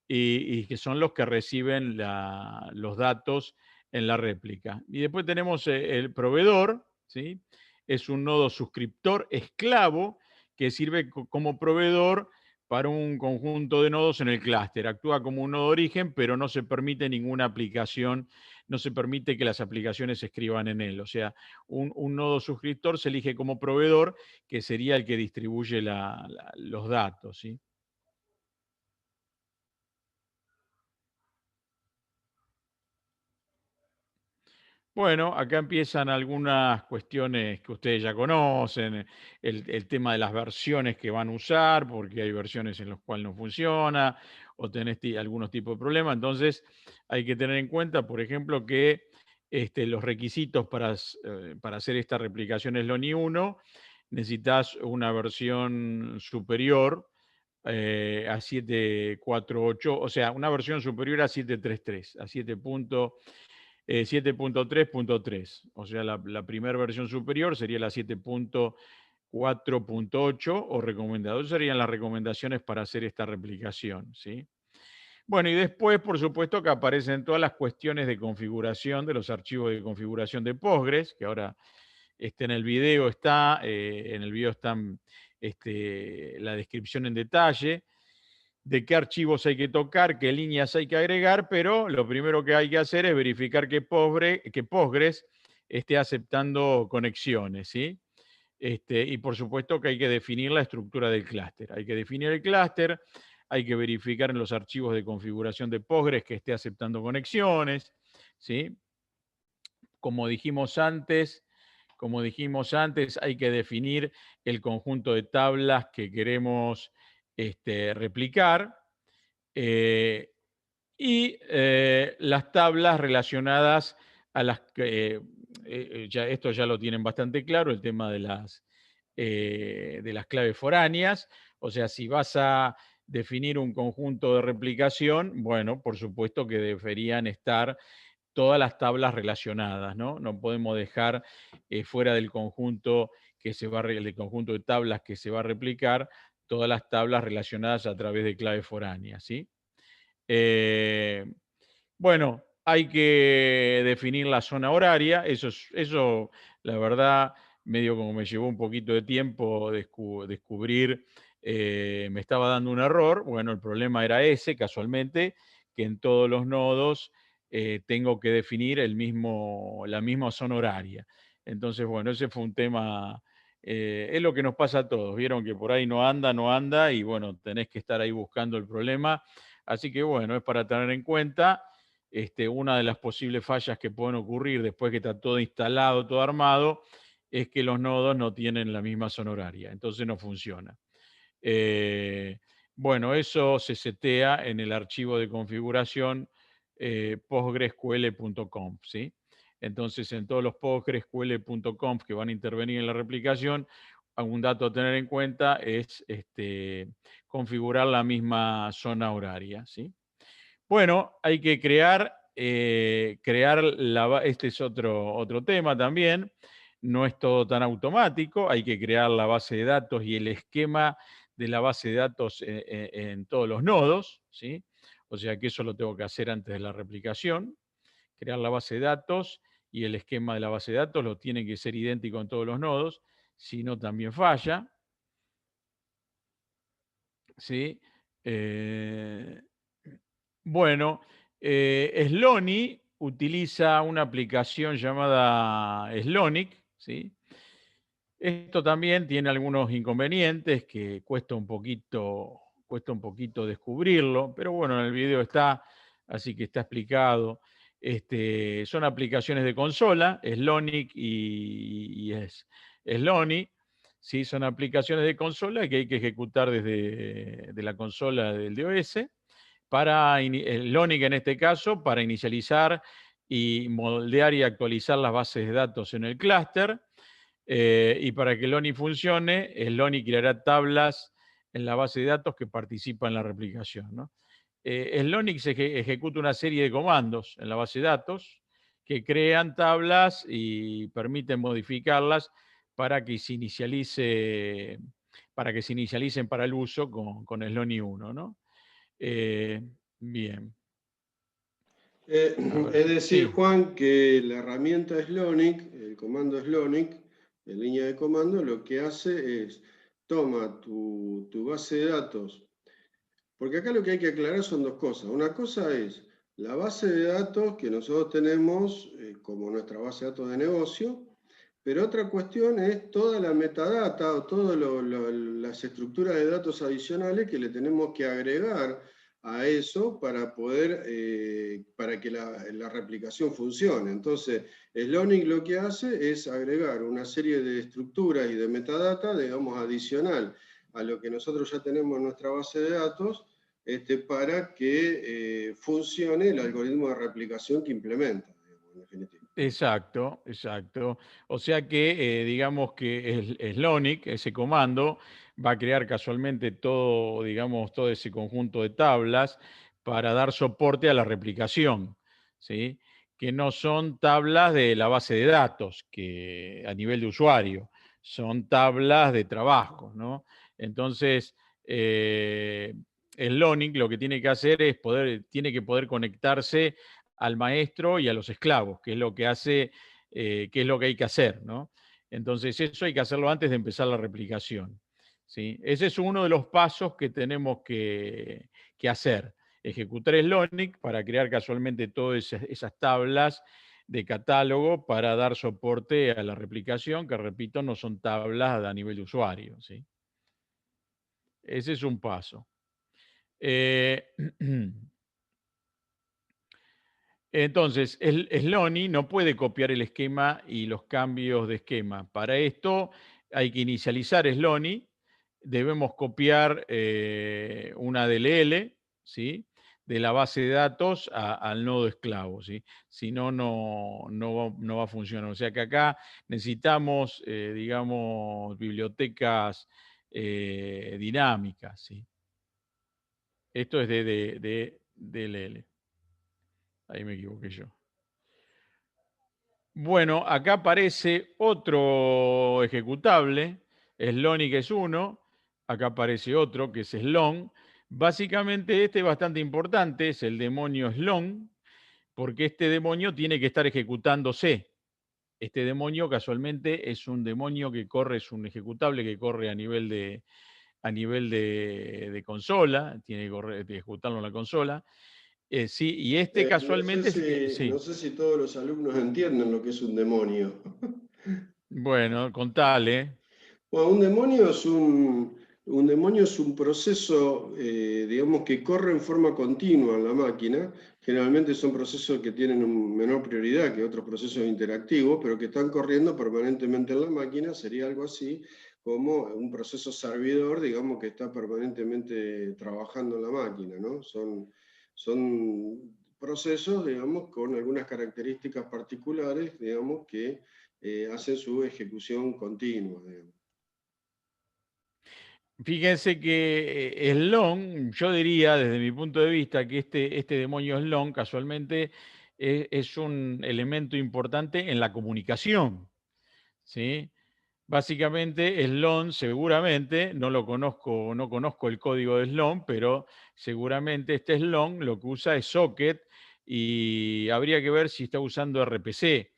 Y que son los que reciben los datos en la réplica. Y después tenemos el proveedor, ¿sí? Es un nodo suscriptor esclavo que sirve como proveedor para un conjunto de nodos en el clúster. Actúa como un nodo de origen, pero no se permite ninguna aplicación, no se permite que las aplicaciones se escriban en él. O sea, un nodo suscriptor se elige como proveedor, que sería el que distribuye los datos, ¿sí? Bueno, acá empiezan algunas cuestiones que ustedes ya conocen, el tema de las versiones que van a usar, porque hay versiones en las cuales no funciona o tenés algunos tipos de problemas. Entonces, hay que tener en cuenta, por ejemplo, que los requisitos para hacer esta replicación es LONI 1, necesitas una versión superior a 748, o sea, una versión superior a 733, a 7.3.3. O sea, la primera versión superior sería la 7.4.8 o recomendado. Esas serían las recomendaciones para hacer esta replicación, ¿sí? Bueno, y después, por supuesto, que aparecen todas las cuestiones de configuración de los archivos de configuración de Postgres, que ahora en el video está, la descripción en detalle de qué archivos hay que tocar, qué líneas hay que agregar, pero lo primero que hay que hacer es verificar que Postgres esté aceptando conexiones, ¿sí? Y por supuesto que hay que definir la estructura del clúster. Hay que definir el clúster, hay que verificar en los archivos de configuración de Postgres que esté aceptando conexiones, ¿sí? Como dijimos antes, hay que definir el conjunto de tablas que queremos replicar. Y las tablas relacionadas a las que, esto ya lo tienen bastante claro, el tema de las claves foráneas. O sea, si vas a definir un conjunto de replicación, bueno, por supuesto que deberían estar todas las tablas relacionadas, ¿no? No podemos dejar fuera del conjunto del conjunto de tablas que se va a replicar, todas las tablas relacionadas a través de claves foráneas, ¿sí? Eh, bueno, hay que definir la zona horaria, eso la verdad, medio como me llevó un poquito de tiempo descubrir, me estaba dando un error. Bueno, el problema era ese, casualmente, que en todos los nodos tengo que definir la misma zona horaria. Entonces, bueno, ese fue un tema, es lo que nos pasa a todos, vieron que por ahí no anda, y bueno, tenés que estar ahí buscando el problema. Así que bueno, es para tener en cuenta. Una de las posibles fallas que pueden ocurrir después que está todo instalado, todo armado, es que los nodos no tienen la misma zona horaria, entonces no funciona. Bueno, eso se setea en el archivo de configuración postgresql.conf, ¿sí? Entonces, en todos los postgresql.conf que van a intervenir en la replicación, algún dato a tener en cuenta es configurar la misma zona horaria, ¿sí? Bueno, hay que este es otro tema también, no es todo tan automático, hay que crear la base de datos y el esquema de la base de datos en todos los nodos, ¿sí? O sea que eso lo tengo que hacer antes de la replicación, crear la base de datos y el esquema de la base de datos lo tiene que ser idéntico en todos los nodos, si no también falla, ¿sí? Eh, bueno, Slony utiliza una aplicación llamada Slonic, ¿sí? Esto también tiene algunos inconvenientes que cuesta un poquito descubrirlo, pero bueno, en el video está, así que está explicado. Son aplicaciones de consola, Slonic y Slony, ¿sí? Son aplicaciones de consola que hay que ejecutar desde de la consola del DOS para el Lonic en este caso, para inicializar y moldear y actualizar las bases de datos en el clúster. Y para que Loni funcione, el Loni creará tablas en la base de datos que participa en la replicación, ¿no? El Lonix ejecuta una serie de comandos en la base de datos que crean tablas y permiten modificarlas para que se inicialicen para el uso con el Loni 1, ¿no? Eh, bien. A ver, Es decir, sí, Juan, que la herramienta Slonic, el comando Slonic, en línea de comando, lo que hace es toma tu base de datos, porque acá lo que hay que aclarar son dos cosas. Una cosa es la base de datos que nosotros tenemos como nuestra base de datos de negocio, pero otra cuestión es toda la metadata o todas las estructuras de datos adicionales que le tenemos que agregar a eso para poder, para que la replicación funcione. Entonces, Slonic lo que hace es agregar una serie de estructuras y de metadata, digamos, adicional a lo que nosotros ya tenemos en nuestra base de datos, para que funcione el algoritmo de replicación que implementa, digamos, en definitiva. exacto, exacto. O sea que digamos que Slonic, ese comando, va a crear casualmente todo, digamos, todo ese conjunto de tablas para dar soporte a la replicación, ¿sí? Que no son tablas de la base de datos, que a nivel de usuario, son tablas de trabajo, ¿no? Entonces, Slonic lo que tiene que hacer es tiene que poder conectarse al maestro y a los esclavos, que es lo que hace, que es lo que hay que hacer, ¿no? Entonces, eso hay que hacerlo antes de empezar la replicación, ¿sí? Ese es uno de los pasos que tenemos que hacer. Ejecutar Slonic para crear casualmente todas esas tablas de catálogo para dar soporte a la replicación, que repito, no son tablas a nivel de usuario, ¿sí? Ese es un paso. Entonces, el Slony no puede copiar el esquema y los cambios de esquema. Para esto hay que inicializar Slony, debemos copiar una DLL, ¿sí? De la base de datos al nodo esclavo, ¿sí? Si no, no va a funcionar. O sea que acá necesitamos, digamos, bibliotecas dinámicas, ¿sí? Esto es de DLL. Ahí me equivoqué yo. Bueno, acá aparece otro ejecutable, Slonic es uno, acá aparece otro que es Slon. Básicamente este es bastante importante, es el demonio Slon, porque este demonio tiene que estar ejecutándose. Este demonio casualmente es un demonio que corre, es un ejecutable que corre a nivel de consola, tiene que ejecutarlo en la consola. Sí, y este casualmente, No sí, sé si todos los alumnos entienden lo que es un demonio. bueno, contale. Bueno, un demonio es un proceso, digamos, que corre en forma continua en la máquina. Generalmente son procesos que tienen una menor prioridad que otros procesos interactivos, pero que están corriendo permanentemente en la máquina. Sería algo así como un proceso servidor, digamos, que está permanentemente trabajando en la máquina, ¿no? Son procesos, digamos, con algunas características particulares, digamos, que hacen su ejecución continua, digamos. Fíjense que Slon, yo diría desde mi punto de vista que este demonio Slon casualmente es un elemento importante en la comunicación, ¿sí? Básicamente, Slon seguramente, no lo conozco, no conozco el código de Slon, pero seguramente este Slon lo que usa es socket y habría que ver si está usando RPC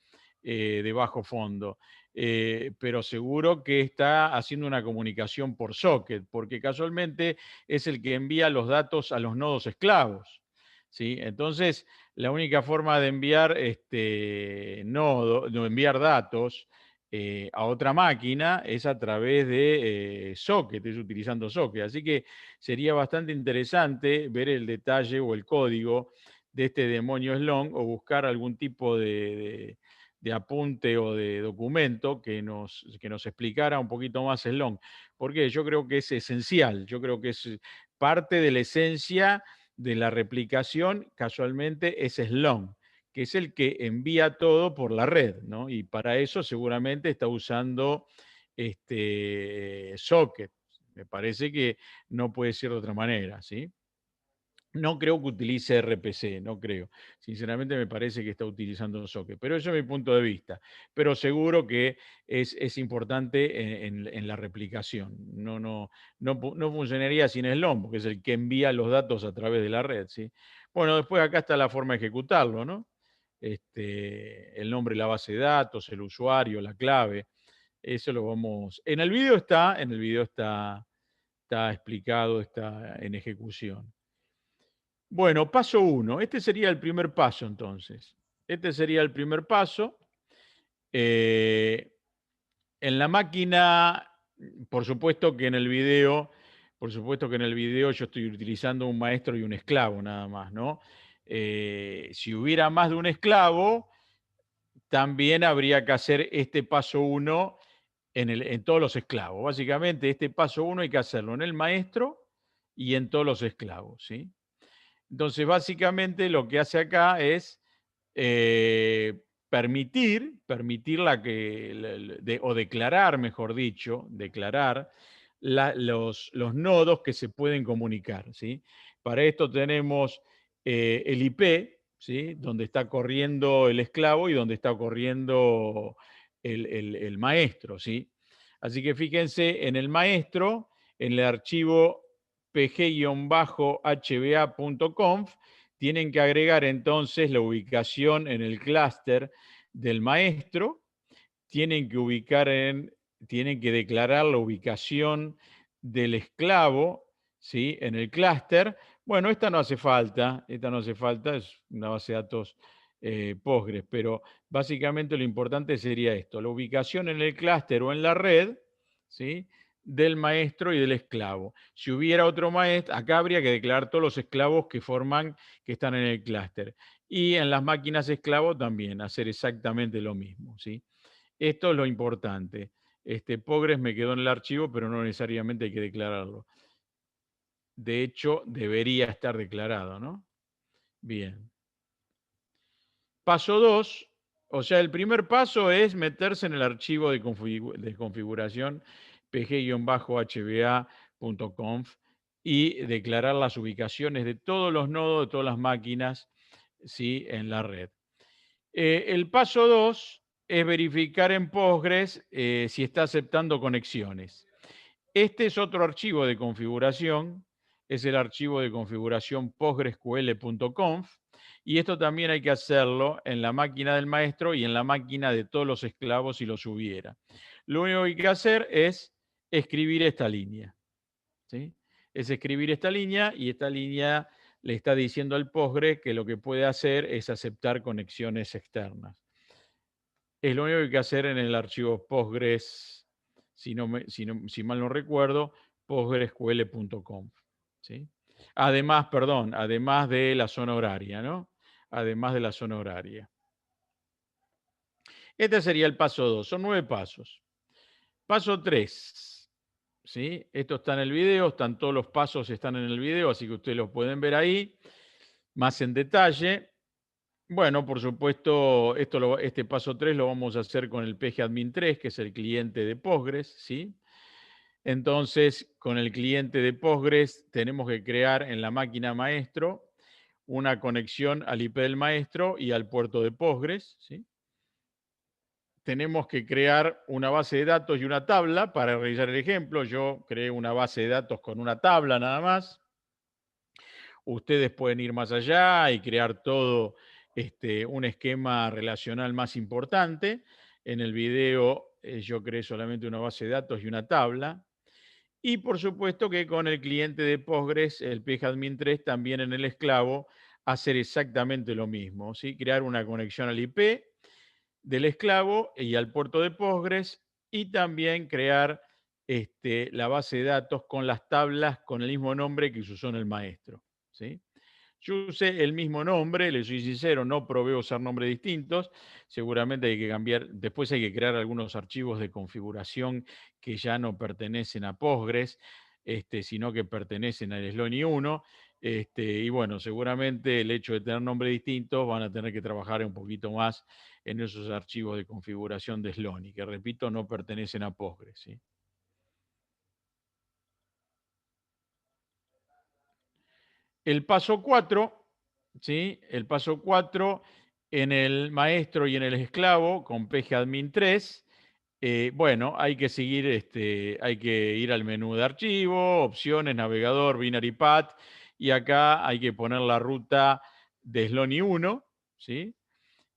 de bajo fondo. Pero seguro que está haciendo una comunicación por socket, porque casualmente es el que envía los datos a los nodos esclavos. ¿Sí? Entonces, la única forma de enviar, no, enviar datos a otra máquina es a través de socket, es utilizando socket. Así que sería bastante interesante ver el detalle o el código de este demonio Slong o buscar algún tipo de apunte o de documento que nos explicara un poquito más Slong. Porque yo creo que es esencial, yo creo que es parte de la esencia de la replicación, casualmente es Slong, que es el que envía todo por la red, ¿no? Y para eso seguramente está usando socket. Me parece que no puede ser de otra manera, ¿sí? No creo que utilice RPC, no creo. Sinceramente me parece que está utilizando socket, pero eso es mi punto de vista. Pero seguro que es importante en la replicación. No funcionaría sin Slom, porque es el que envía los datos a través de la red, ¿sí? Bueno, después acá está la forma de ejecutarlo, ¿no? El nombre de la base de datos, el usuario, la clave. Eso lo vamos. En el video está explicado, está en ejecución. Bueno, paso 1. Este sería el primer paso entonces. Este sería el primer paso. Eh, en la máquina, por supuesto que en el video, yo estoy utilizando un maestro y un esclavo nada más, ¿no? Si hubiera más de un esclavo, también habría que hacer este paso 1 en todos los esclavos. Básicamente, este paso 1 hay que hacerlo en el maestro y en todos los esclavos, ¿sí? Entonces, básicamente lo que hace acá es permitir o declarar, mejor dicho, declarar los nodos que se pueden comunicar, ¿sí? Para esto tenemos el IP, ¿sí? Donde está corriendo el esclavo y donde está corriendo el maestro, ¿sí? Así que fíjense, en el maestro, en el archivo pg-hba.conf, tienen que agregar entonces la ubicación en el clúster del maestro, tienen tienen que declarar la ubicación del esclavo, ¿sí? En el clúster. Bueno, esta no hace falta, es una base de datos Postgres, pero básicamente lo importante sería esto, la ubicación en el clúster o en la red, ¿sí? Del maestro y del esclavo. Si hubiera otro maestro, acá habría que declarar todos los esclavos que están en el clúster. Y en las máquinas esclavo también, hacer exactamente lo mismo, ¿sí? Esto es lo importante. Postgres me quedó en el archivo, pero no necesariamente hay que declararlo. De hecho, debería estar declarado, ¿no? Bien. Paso 2, o sea, el primer paso es meterse en el archivo de configuración pg-hba.conf y declarar las ubicaciones de todos los nodos de todas las máquinas, ¿sí? En la red. El paso 2 es verificar en Postgres si está aceptando conexiones. Este es otro archivo de configuración, es el archivo de configuración postgresql.conf, y esto también hay que hacerlo en la máquina del maestro y en la máquina de todos los esclavos si los hubiera. Lo único que hay que hacer es escribir esta línea, ¿sí? Es escribir esta línea y esta línea le está diciendo al Postgres que lo que puede hacer es aceptar conexiones externas. Es lo único que hay que hacer en el archivo Postgres, si mal no recuerdo, postgresql.conf, ¿sí? Además, perdón, además de la zona horaria, ¿no? Además de la zona horaria. Este sería el paso 2, son 9 pasos. Paso 3, ¿sí? Esto está en el video, todos los pasos están en el video, así que ustedes los pueden ver ahí, más en detalle. Bueno, por supuesto, este paso 3 lo vamos a hacer con el pgadmin 3, que es el cliente de Postgres, ¿sí? Entonces, con el cliente de Postgres tenemos que crear en la máquina maestro una conexión al IP del maestro y al puerto de Postgres, ¿sí? Tenemos que crear una base de datos y una tabla para realizar el ejemplo. Yo creé una base de datos con una tabla nada más. Ustedes pueden ir más allá y crear todo un esquema relacional más importante. En el video yo creé solamente una base de datos y una tabla. Y por supuesto que con el cliente de Postgres, el PGAdmin 3, también en el esclavo, hacer exactamente lo mismo, ¿sí? Crear una conexión al IP del esclavo y al puerto de Postgres, y también crear la base de datos con las tablas con el mismo nombre que usó en el maestro, ¿sí? Yo usé el mismo nombre, le soy sincero, no probé usar nombres distintos. Seguramente hay que cambiar, después hay que crear algunos archivos de configuración que ya no pertenecen a Postgres, sino que pertenecen al Slonny 1. Y bueno, seguramente el hecho de tener nombres distintos van a tener que trabajar un poquito más en esos archivos de configuración de Slonny, que repito, no pertenecen a Postgres, ¿sí? El paso 4, ¿sí? El paso 4 en el maestro y en el esclavo con PGAdmin 3. Bueno, hay que seguir, hay que ir al menú de archivo, opciones, navegador, binary path, y acá hay que poner la ruta de Slonny 1, ¿sí?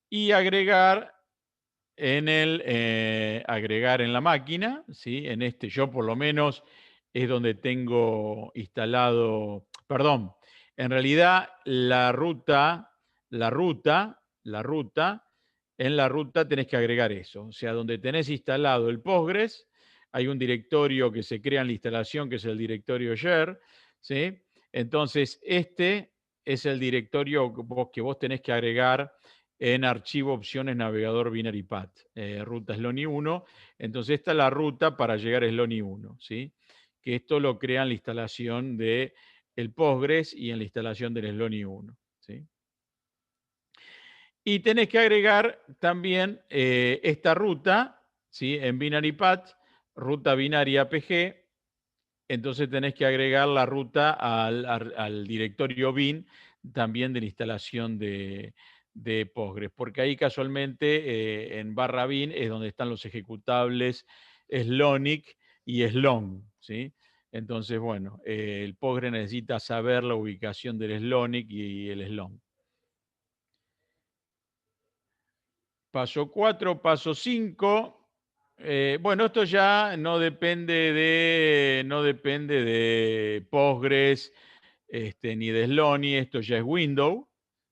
Y agregar en la máquina, ¿sí? Yo por lo menos es donde tengo instalado, perdón, en realidad en la ruta tenés que agregar eso. O sea, donde tenés instalado el Postgres, hay un directorio que se crea en la instalación, que es el directorio share, ¿sí? Entonces, este es el directorio que vos tenés que agregar en archivo opciones navegador binary path, ruta Slonny 1. Entonces esta es la ruta para llegar a Slonny 1, ¿sí? Que esto lo crea en la instalación de el Postgres y en la instalación del Slonny 1, ¿sí? Y tenés que agregar también esta ruta, ¿sí? En binary path, ruta binaria APG. Entonces tenés que agregar la ruta al directorio bin también de la instalación de Postgres, porque ahí casualmente en barra bin es donde están los ejecutables Slonic y Slon, ¿sí? Entonces, bueno, el Postgres necesita saber la ubicación del Slonic y el Slon. Paso 4, paso 5. Bueno, esto ya no depende de Postgres ni de Slonny, esto ya es Windows,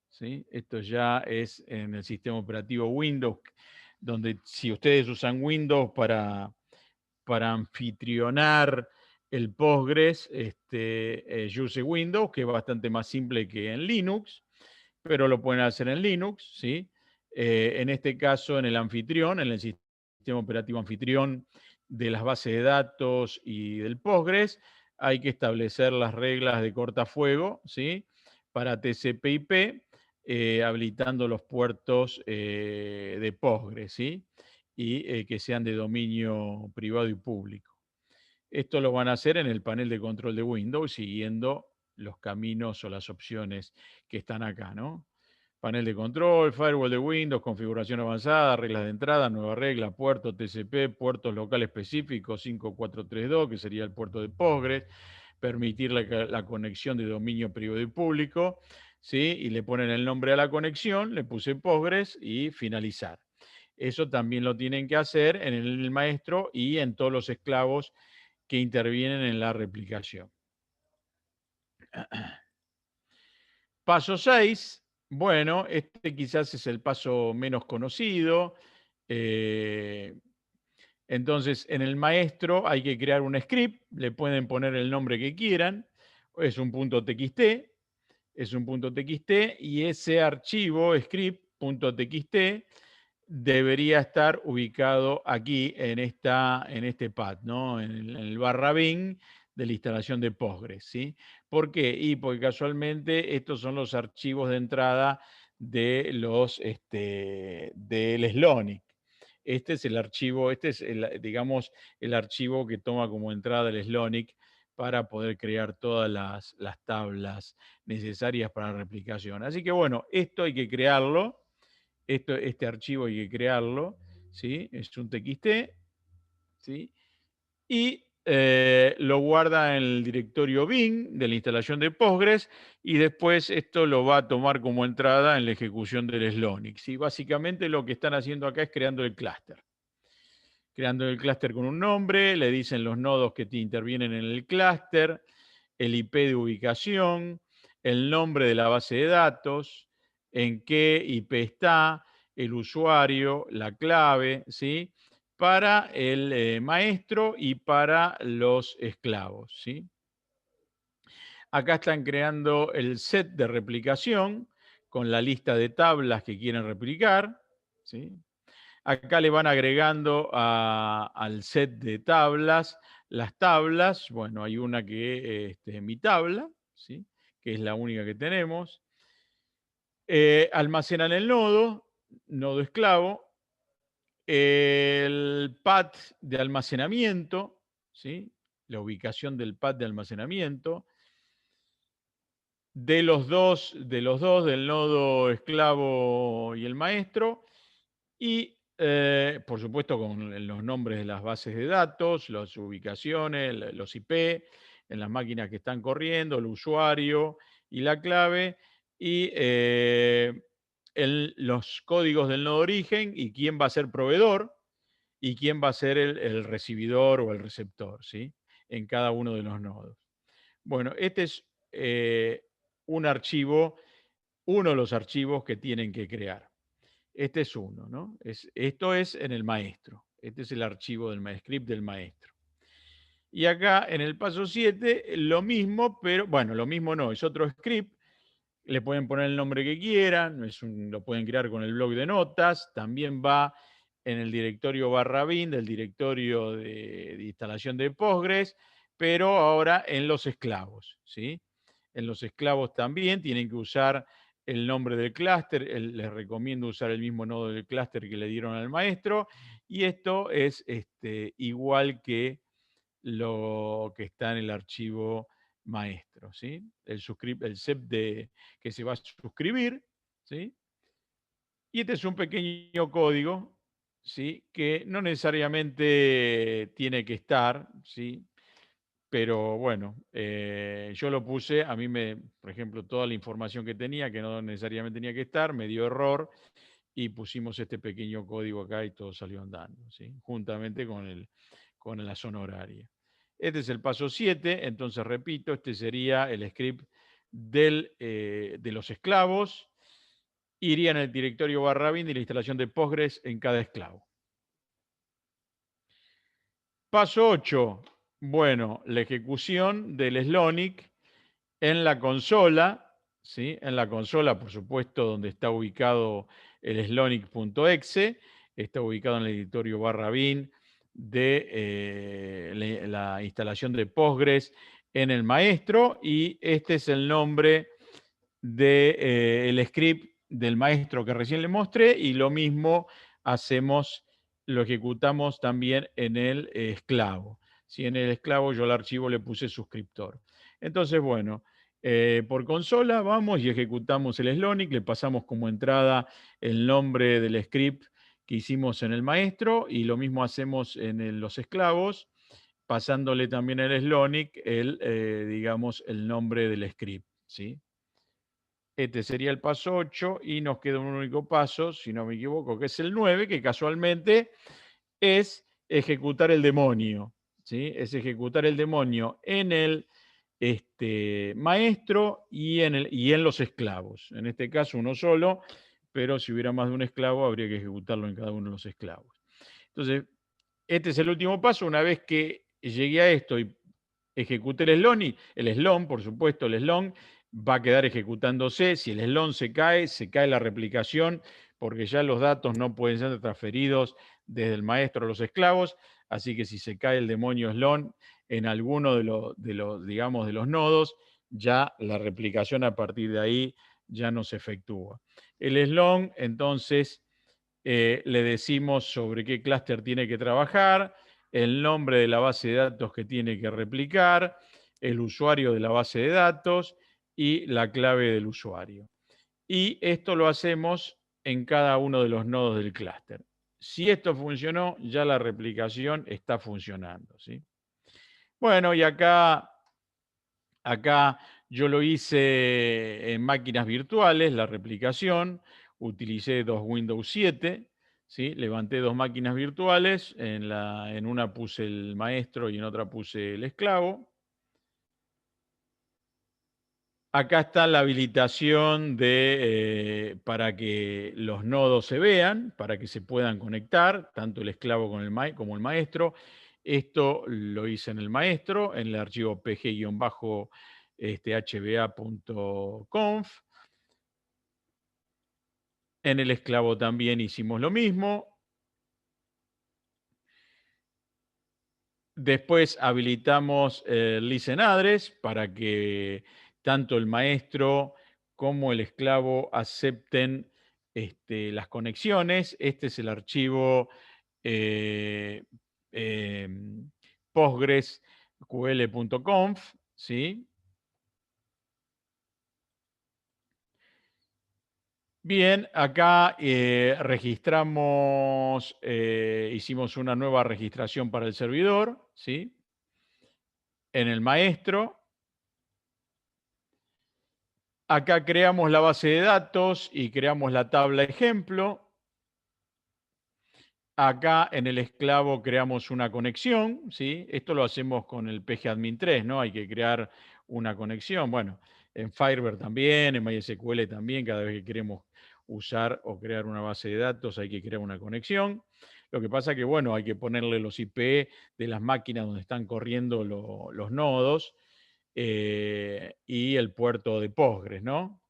¿sí? Esto ya es en el sistema operativo Windows, donde si ustedes usan Windows para anfitrionar el Postgres, yo usé Windows, que es bastante más simple que en Linux, pero lo pueden hacer en Linux, ¿sí? En este caso, en el anfitrión, en el sistema operativo anfitrión de las bases de datos y del Postgres, hay que establecer las reglas de cortafuego, ¿sí? Para TCP/IP, habilitando los puertos de Postgres, ¿sí? Y que sean de dominio privado y público. Esto lo van a hacer en el panel de control de Windows, siguiendo los caminos o las opciones que están acá, ¿no? Panel de control, firewall de Windows, configuración avanzada, reglas de entrada, nueva regla, puerto TCP, puertos local específicos 5432, que sería el puerto de Postgres, permitir la conexión de dominio privado y público, ¿sí? Y le ponen el nombre a la conexión, le puse Postgres y finalizar. Eso también lo tienen que hacer en el maestro y en todos los esclavos que intervienen en la replicación. Paso 6, bueno, quizás es el paso menos conocido. Entonces, en el maestro hay que crear un script, le pueden poner el nombre que quieran, es un .txt, y ese archivo script.txt debería estar ubicado aquí en este pad, ¿no? En el barra bin de la instalación de Postgres, ¿sí? ¿Por qué? Y porque casualmente estos son los archivos de entrada del Slonic. este es el archivo, este es, digamos, el archivo que toma como entrada el Slonic para poder crear todas las tablas necesarias para la replicación. Así que bueno, esto hay que crearlo, este archivo hay que crearlo, ¿sí? Es un TXT, ¿sí? Y lo guarda en el directorio bin de la instalación de Postgres y después esto lo va a tomar como entrada en la ejecución del Slonic, ¿sí? Básicamente lo que están haciendo acá es creando el clúster. Creando el clúster con un nombre, le dicen los nodos que intervienen en el clúster, el IP de ubicación, el nombre de la base de datos, en qué IP está, el usuario, la clave, ¿sí? Para el maestro y para los esclavos, ¿sí? Acá están creando el set de replicación con la lista de tablas que quieren replicar, ¿sí? Acá le van agregando al set de tablas las tablas. Bueno, hay una que es mi tabla, ¿sí? Que es la única que tenemos. Almacenan el nodo esclavo, el path de almacenamiento, ¿sí? La ubicación del path de almacenamiento. De los dos, del nodo esclavo y el maestro, y por supuesto con los nombres de las bases de datos, las ubicaciones, los IP, en las máquinas que están corriendo, el usuario y la clave, y los códigos del nodo origen y quién va a ser proveedor y quién va a ser el recibidor o el receptor, ¿sí? En cada uno de los nodos. Bueno, este es un archivo, uno de los archivos que tienen que crear. Este es uno, ¿no? Esto es en el maestro. Este es el archivo del script del maestro. Y acá en el paso 7, lo mismo, pero bueno, lo mismo no, es otro script. Le pueden poner el nombre que quieran, lo pueden crear con el bloc de notas. También va en el directorio /bin del directorio de instalación de Postgres, pero ahora en los esclavos, ¿sí? En los esclavos también tienen que usar el nombre del clúster. Les recomiendo usar el mismo nodo del clúster que le dieron al maestro. Y esto es igual que lo que está en el archivo maestro, ¿sí? El SEP que se va a suscribir, ¿sí? Y este es un pequeño código, ¿sí? Que no necesariamente tiene que estar, ¿sí? Pero bueno, yo lo puse, por ejemplo, toda la información que tenía, que no necesariamente tenía que estar, me dio error y pusimos este pequeño código acá y todo salió andando, ¿sí? Juntamente con la zona horaria. Este es el paso 7, entonces repito, este sería el script de los esclavos, iría en el directorio /bin y la instalación de Postgres en cada esclavo. Paso 8, bueno, la ejecución del Slonic en la consola, ¿sí? En la consola, por supuesto, donde está ubicado el slonic.exe, está ubicado en el directorio /bin de la instalación de Postgres en el maestro, y este es el nombre del script del maestro que recién le mostré, y lo mismo lo ejecutamos también en el esclavo. Si en el esclavo yo al archivo le puse suscriptor. Entonces, bueno, por consola vamos y ejecutamos el Slonic, le pasamos como entrada el nombre del script que hicimos en el maestro, y lo mismo hacemos en los esclavos, pasándole también al Slonic digamos, el nombre del script, ¿sí? Este sería el paso 8 y nos queda un único paso, si no me equivoco, que es el 9, que casualmente es ejecutar el demonio, ¿sí? Es ejecutar el demonio en el maestro y en los esclavos. En este caso uno solo, pero si hubiera más de un esclavo habría que ejecutarlo en cada uno de los esclavos. Entonces, este es el último paso. Una vez que llegué a esto y ejecuté el slon, por supuesto, el slon va a quedar ejecutándose. Si el slon se cae la replicación, porque ya los datos no pueden ser transferidos desde el maestro a los esclavos. Así que si se cae el demonio slon en alguno digamos, de los nodos, ya la replicación a partir de ahí ya no se efectúa. El slon, entonces, le decimos sobre qué clúster tiene que trabajar, el nombre de la base de datos que tiene que replicar, el usuario de la base de datos y la clave del usuario. Y esto lo hacemos en cada uno de los nodos del clúster. Si esto funcionó, ya la replicación está funcionando, ¿sí? Bueno, y acá yo lo hice en máquinas virtuales, la replicación, utilicé dos Windows 7, ¿sí? Levanté dos máquinas virtuales, en una puse el maestro y en otra puse el esclavo. Acá está la habilitación para que los nodos se vean, para que se puedan conectar, tanto el esclavo como el maestro. Esto lo hice en el maestro, en el archivo pg-hba.conf. En el esclavo también hicimos lo mismo. Después habilitamos el listen address para que tanto el maestro como el esclavo acepten las conexiones. Este es el archivo eh, eh, postgresql.conf, ¿sí? Bien, acá registramos, hicimos una nueva registración para el servidor, ¿sí? En el maestro. Acá creamos la base de datos y creamos la tabla ejemplo. Acá en el esclavo creamos una conexión, ¿sí? Esto lo hacemos con el pgadmin 3, ¿no? Hay que crear una conexión. Bueno, en Firebird también, en MySQL también, cada vez que queremos usar o crear una base de datos hay que crear una conexión. Lo que pasa que, bueno, hay que ponerle los IP de las máquinas donde están corriendo los nodos y el puerto de Postgres, ¿no?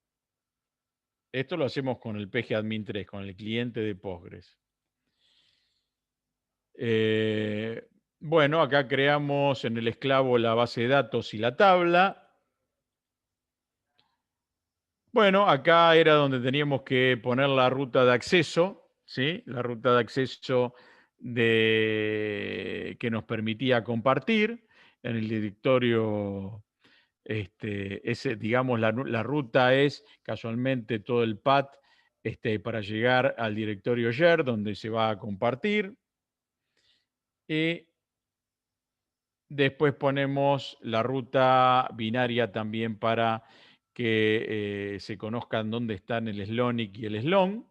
Esto lo hacemos con el pgadmin 3, con el cliente de Postgres. Bueno, acá creamos en el esclavo la base de datos y la tabla. Bueno, acá era donde teníamos que poner la ruta de acceso, ¿sí? La ruta de acceso que nos permitía compartir en el directorio. Digamos, la ruta es casualmente todo el path para llegar al directorio share donde se va a compartir. Y después ponemos la ruta binaria también para que se conozcan dónde están el Slonic y el Slon.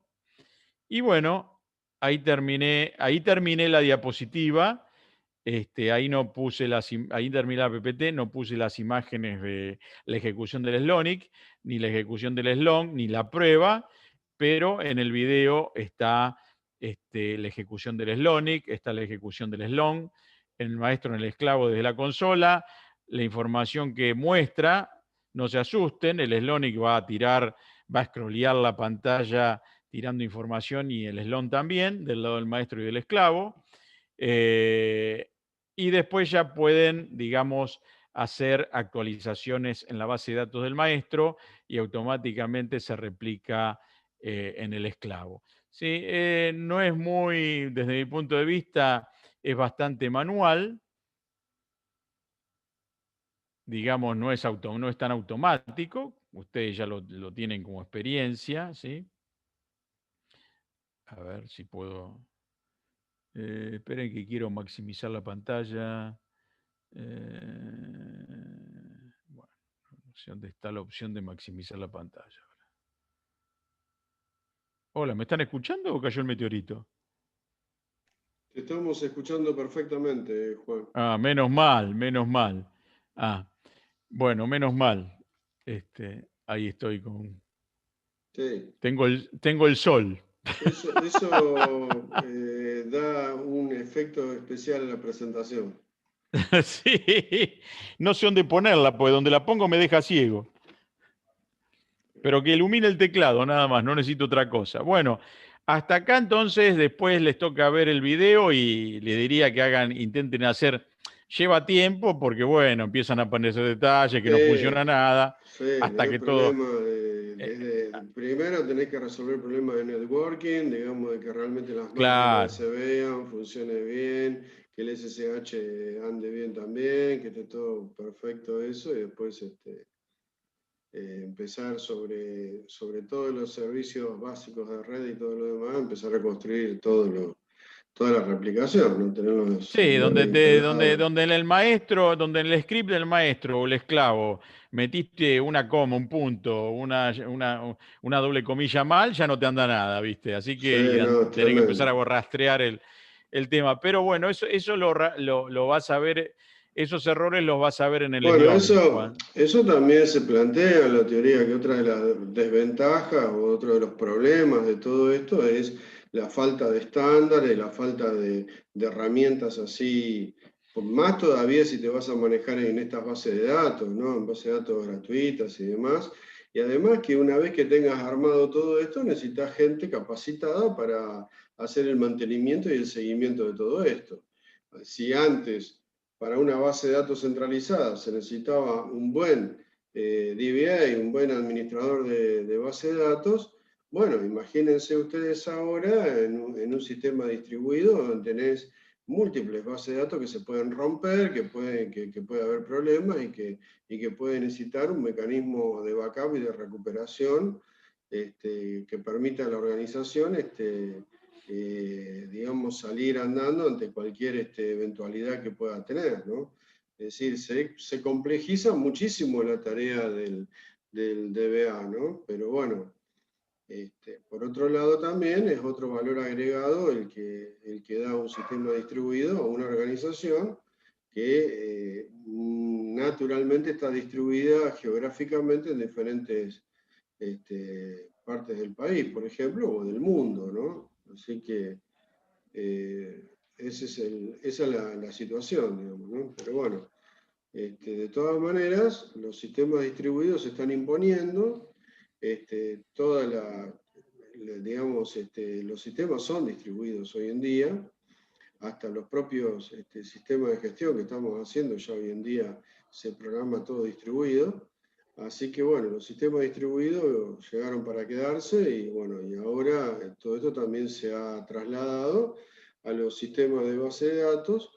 Y bueno, ahí terminé la diapositiva. Ahí no puse ahí terminé la PPT, no puse las imágenes de la ejecución del Slonic, ni la ejecución del Slon, ni la prueba, pero en el video está la ejecución del Slonic, está la ejecución del Slon, el maestro en el esclavo desde la consola, la información que muestra, no se asusten, el Slonic va a scrollear la pantalla tirando información y el Slon también, del lado del maestro y del esclavo. Y después ya pueden, digamos, hacer actualizaciones en la base de datos del maestro y automáticamente se replica en el esclavo. ¿Sí? No es muy, desde mi punto de vista, es bastante manual. Digamos, no es tan automático. Ustedes ya lo tienen como experiencia, ¿sí? A ver si puedo... esperen que quiero maximizar la pantalla. Bueno, no sé dónde está la opción de maximizar la pantalla. Hola, ¿me están escuchando o cayó el meteorito? Te estamos escuchando perfectamente, Juan. Ah, menos mal, menos mal. Ah, bueno, menos mal. Ahí estoy con... Sí. Tengo el sol. Eso da un efecto especial a la presentación. Sí, no sé dónde ponerla, pues donde la pongo me deja ciego. Pero que ilumine el teclado, nada más, no necesito otra cosa. Bueno, hasta acá entonces, después les toca ver el video y le diría que intenten hacer, lleva tiempo porque empiezan a ponerse detalles, que no Sí, funciona nada, sí, no hasta hay que todo, problema. eh, primero tenés que resolver el problema de networking, digamos, de que realmente las máquinas Claro. se vean, funcione bien, que el SSH ande bien también, que esté todo perfecto eso, y después empezar sobre todos los servicios básicos de red y todo lo demás, empezar a construir toda la replicación, ¿no? Tener los Sí, servidores instalados. donde en el maestro, donde en el script del maestro o el esclavo metiste una coma, un punto, una doble comilla mal, ya no te anda nada, ¿viste? Así Sí, que no, es tenés que empezar tremendo. a rastrear el tema. Pero bueno, eso lo vas a ver, esos errores los vas a ver en el Bueno, slot, eso, Juan. eso también se plantea en la teoría, que otra de las desventajas o otro de los problemas de todo esto es la falta de estándares, la falta de herramientas así, más todavía si te vas a manejar en estas bases de datos, ¿no? En bases de datos gratuitas y demás. Y además que una vez que tengas armado todo esto, necesitas gente capacitada para hacer el mantenimiento y el seguimiento de todo esto. Si antes para una base de datos centralizada se necesitaba un buen DBA, un buen administrador de base de datos. Bueno, imagínense ustedes ahora en un sistema distribuido donde tenés múltiples bases de datos que se pueden romper, que puede haber problemas y que puede necesitar un mecanismo de backup y de recuperación que permita a la organización digamos, salir andando ante cualquier eventualidad que pueda tener, ¿no? Es decir, se complejiza muchísimo la tarea del DBA, ¿no? Pero bueno, por otro lado también es otro valor agregado el que da un sistema distribuido a una organización que naturalmente está distribuida geográficamente en diferentes partes del país, por ejemplo, o del mundo, ¿no? Así que esa es la situación, digamos, ¿no? Pero bueno, de todas maneras, los sistemas distribuidos se están imponiendo, digamos, los sistemas son distribuidos hoy en día, hasta los propios sistemas de gestión que estamos haciendo ya hoy en día se programa todo distribuido. Así que bueno, los sistemas distribuidos llegaron para quedarse y bueno, y ahora todo esto también se ha trasladado a los sistemas de base de datos.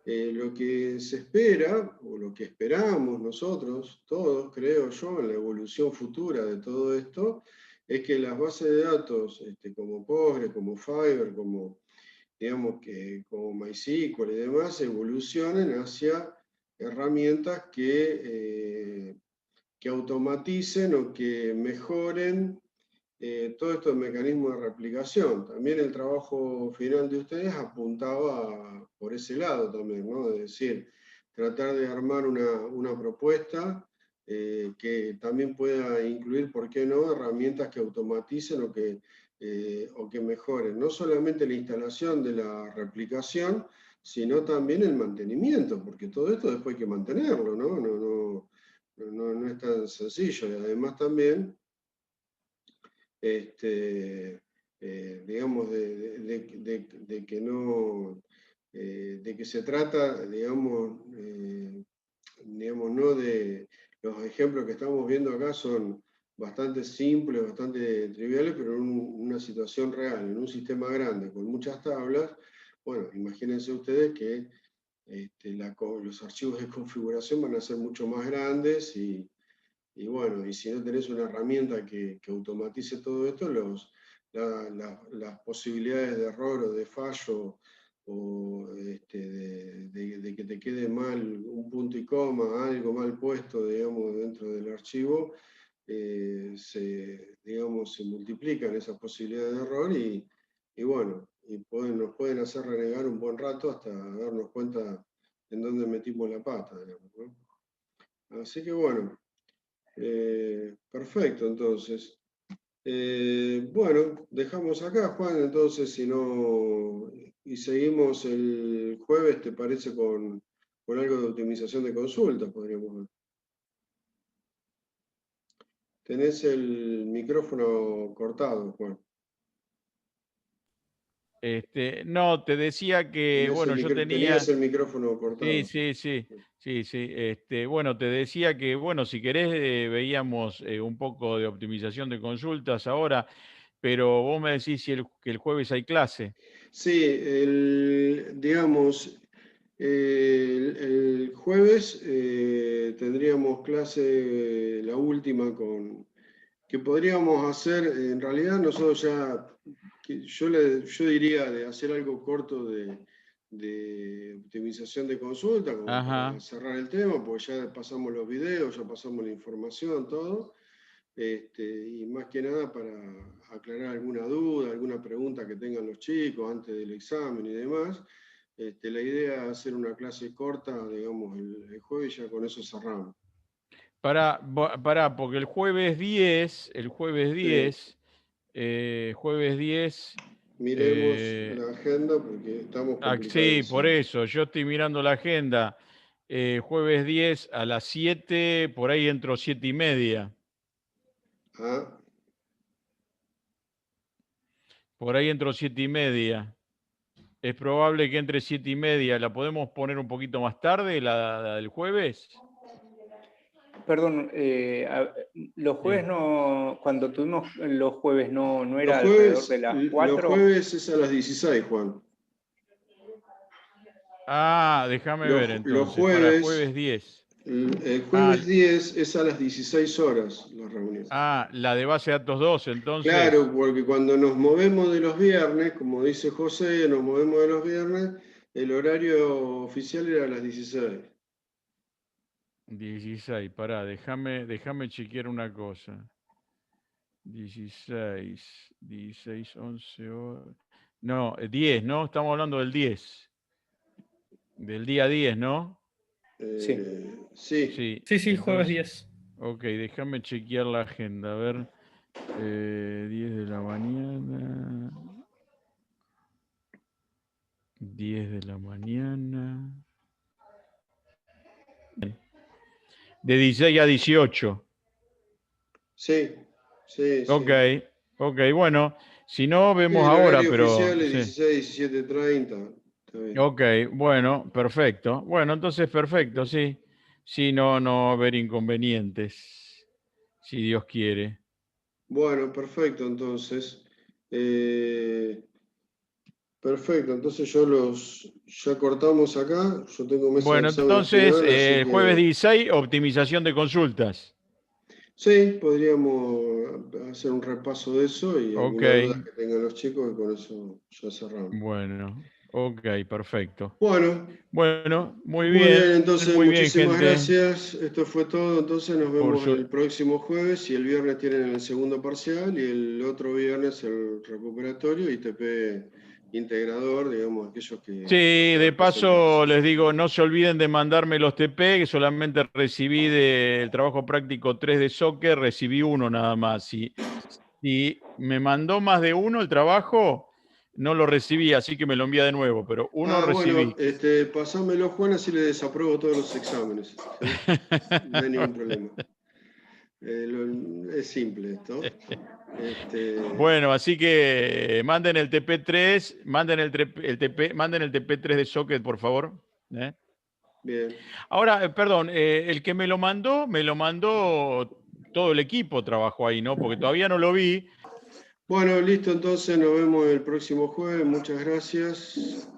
Lo que se espera, o lo que esperamos nosotros, todos creo yo, en la evolución futura de todo esto, es que las bases de datos como Postgre, como Fiverr, como digamos que como MySQL y demás, evolucionen hacia herramientas que automaticen o que mejoren todos estos mecanismos de replicación. También el trabajo final de ustedes apuntaba por ese lado también, ¿no? Es decir, tratar de armar una propuesta que también pueda incluir, ¿por qué no?, herramientas que automaticen o que mejoren no solamente la instalación de la replicación, sino también el mantenimiento, porque todo esto después hay que mantenerlo, ¿no? No es tan sencillo. Y además también digamos, de que no, de que se trata, digamos, no de, los ejemplos que estamos viendo acá son bastante simples, bastante triviales, pero en una situación real, en un sistema grande, con muchas tablas, bueno, imagínense ustedes que los archivos de configuración van a ser mucho más grandes y bueno, y si no tenés una herramienta que automatice todo esto, las posibilidades de error o de fallo o de que te quede mal un punto y coma, algo mal puesto, digamos, dentro del archivo, digamos, se multiplican esas posibilidades de error y bueno, nos pueden hacer renegar un buen rato hasta darnos cuenta en dónde metimos la pata, digamos, ¿no? Así que bueno. Perfecto, entonces. Bueno, dejamos acá, Juan, entonces, si no, y seguimos el jueves, ¿te parece con algo de optimización de consultas? Podríamos ver. Tenés el micrófono cortado, Juan. No, te decía que, bueno, yo Tenías tenía. el micrófono Sí, cortado. sí, sí, sí, sí. Bueno, te decía que, bueno, si querés, veíamos un poco de optimización de consultas ahora, pero vos me decís si que el jueves hay clase. Sí, digamos, el jueves tendríamos clase, la última, que podríamos hacer, en realidad nosotros ya, yo diría de hacer algo corto de optimización de consulta, como para Ajá. cerrar el tema, porque ya pasamos los videos, ya pasamos la información, todo. Y más que nada para aclarar alguna duda, alguna pregunta que tengan los chicos antes del examen y demás. La idea es hacer una clase corta, digamos, el jueves, y ya con eso cerramos. Pará, porque Sí, jueves 10, miremos eh, la agenda porque estamos sí, por complicadísimos. eso, yo estoy mirando la agenda, jueves 10 a las 7, por ahí entro 7:30, Ah, por ahí entro 7:30. Es probable que entre 7:30. ¿La podemos poner un poquito más tarde, la del jueves? Perdón, los Sí. jueves no, cuando tuvimos los jueves no era alrededor de los las los 4. jueves es a las 16, Juan. Ah, déjame ver Los entonces, para jueves, jueves 10. el Ah, jueves 10 es a las 16 horas la reunión. la de base de datos 2, entonces. Claro, porque cuando nos movemos de los viernes, como dice José, nos movemos de los viernes, el horario oficial era a las 16. 16, pará, déjame chequear una cosa. 16, 16, 11 horas. No, 10, ¿no? Estamos hablando del 10. Del día 10, ¿no? Sí, Sí, Sí, Sí, sí, jueves entonces, 10. ok, déjame chequear la agenda. A ver, 10 de la mañana. 10 de la mañana. De 16 a 18. sí, sí, Ok, sí. ok, bueno, si no, Sí, vemos el ahora, horario pero oficial es sí. 16, 17:30. Está bien. Ok, bueno, perfecto. Bueno, entonces perfecto, sí. Sí, no va a haber inconvenientes, si Dios quiere. Bueno, perfecto, entonces. Perfecto, entonces ya cortamos acá. Yo tengo mesa de Bueno, examen entonces, final, así jueves que 16, optimización de consultas. sí, podríamos hacer un repaso de eso y Ok, alguna duda que tengan los chicos y con eso ya cerramos. bueno, ok, perfecto. Bueno, Bueno, muy bien, entonces muy bien, muchísimas gente. gracias. Esto fue todo, entonces nos Por vemos su... el próximo jueves y el viernes tienen el segundo parcial y el otro viernes el recuperatorio y TP integrador, digamos, aquellos que Sí, van de a presentarse. paso les digo, no se olviden de mandarme los TP, que solamente recibí del trabajo práctico 3 de soccer, recibí uno nada más. Si me mandó más de uno el trabajo, no lo recibí, así que me lo envía de nuevo, pero uno Ah, bueno, recibí. pasámelo, Juan, así le desapruebo todos los exámenes. ¿Sí? No hay ningún problema. Es simple esto. Bueno, así que manden el TP3, manden el TP3 de socket, por favor. ¿Eh? Bien. Ahora, perdón, el que me lo mandó todo el equipo trabajó ahí, ¿no? Porque todavía no lo vi. Bueno, listo, entonces nos vemos el próximo jueves. Muchas gracias.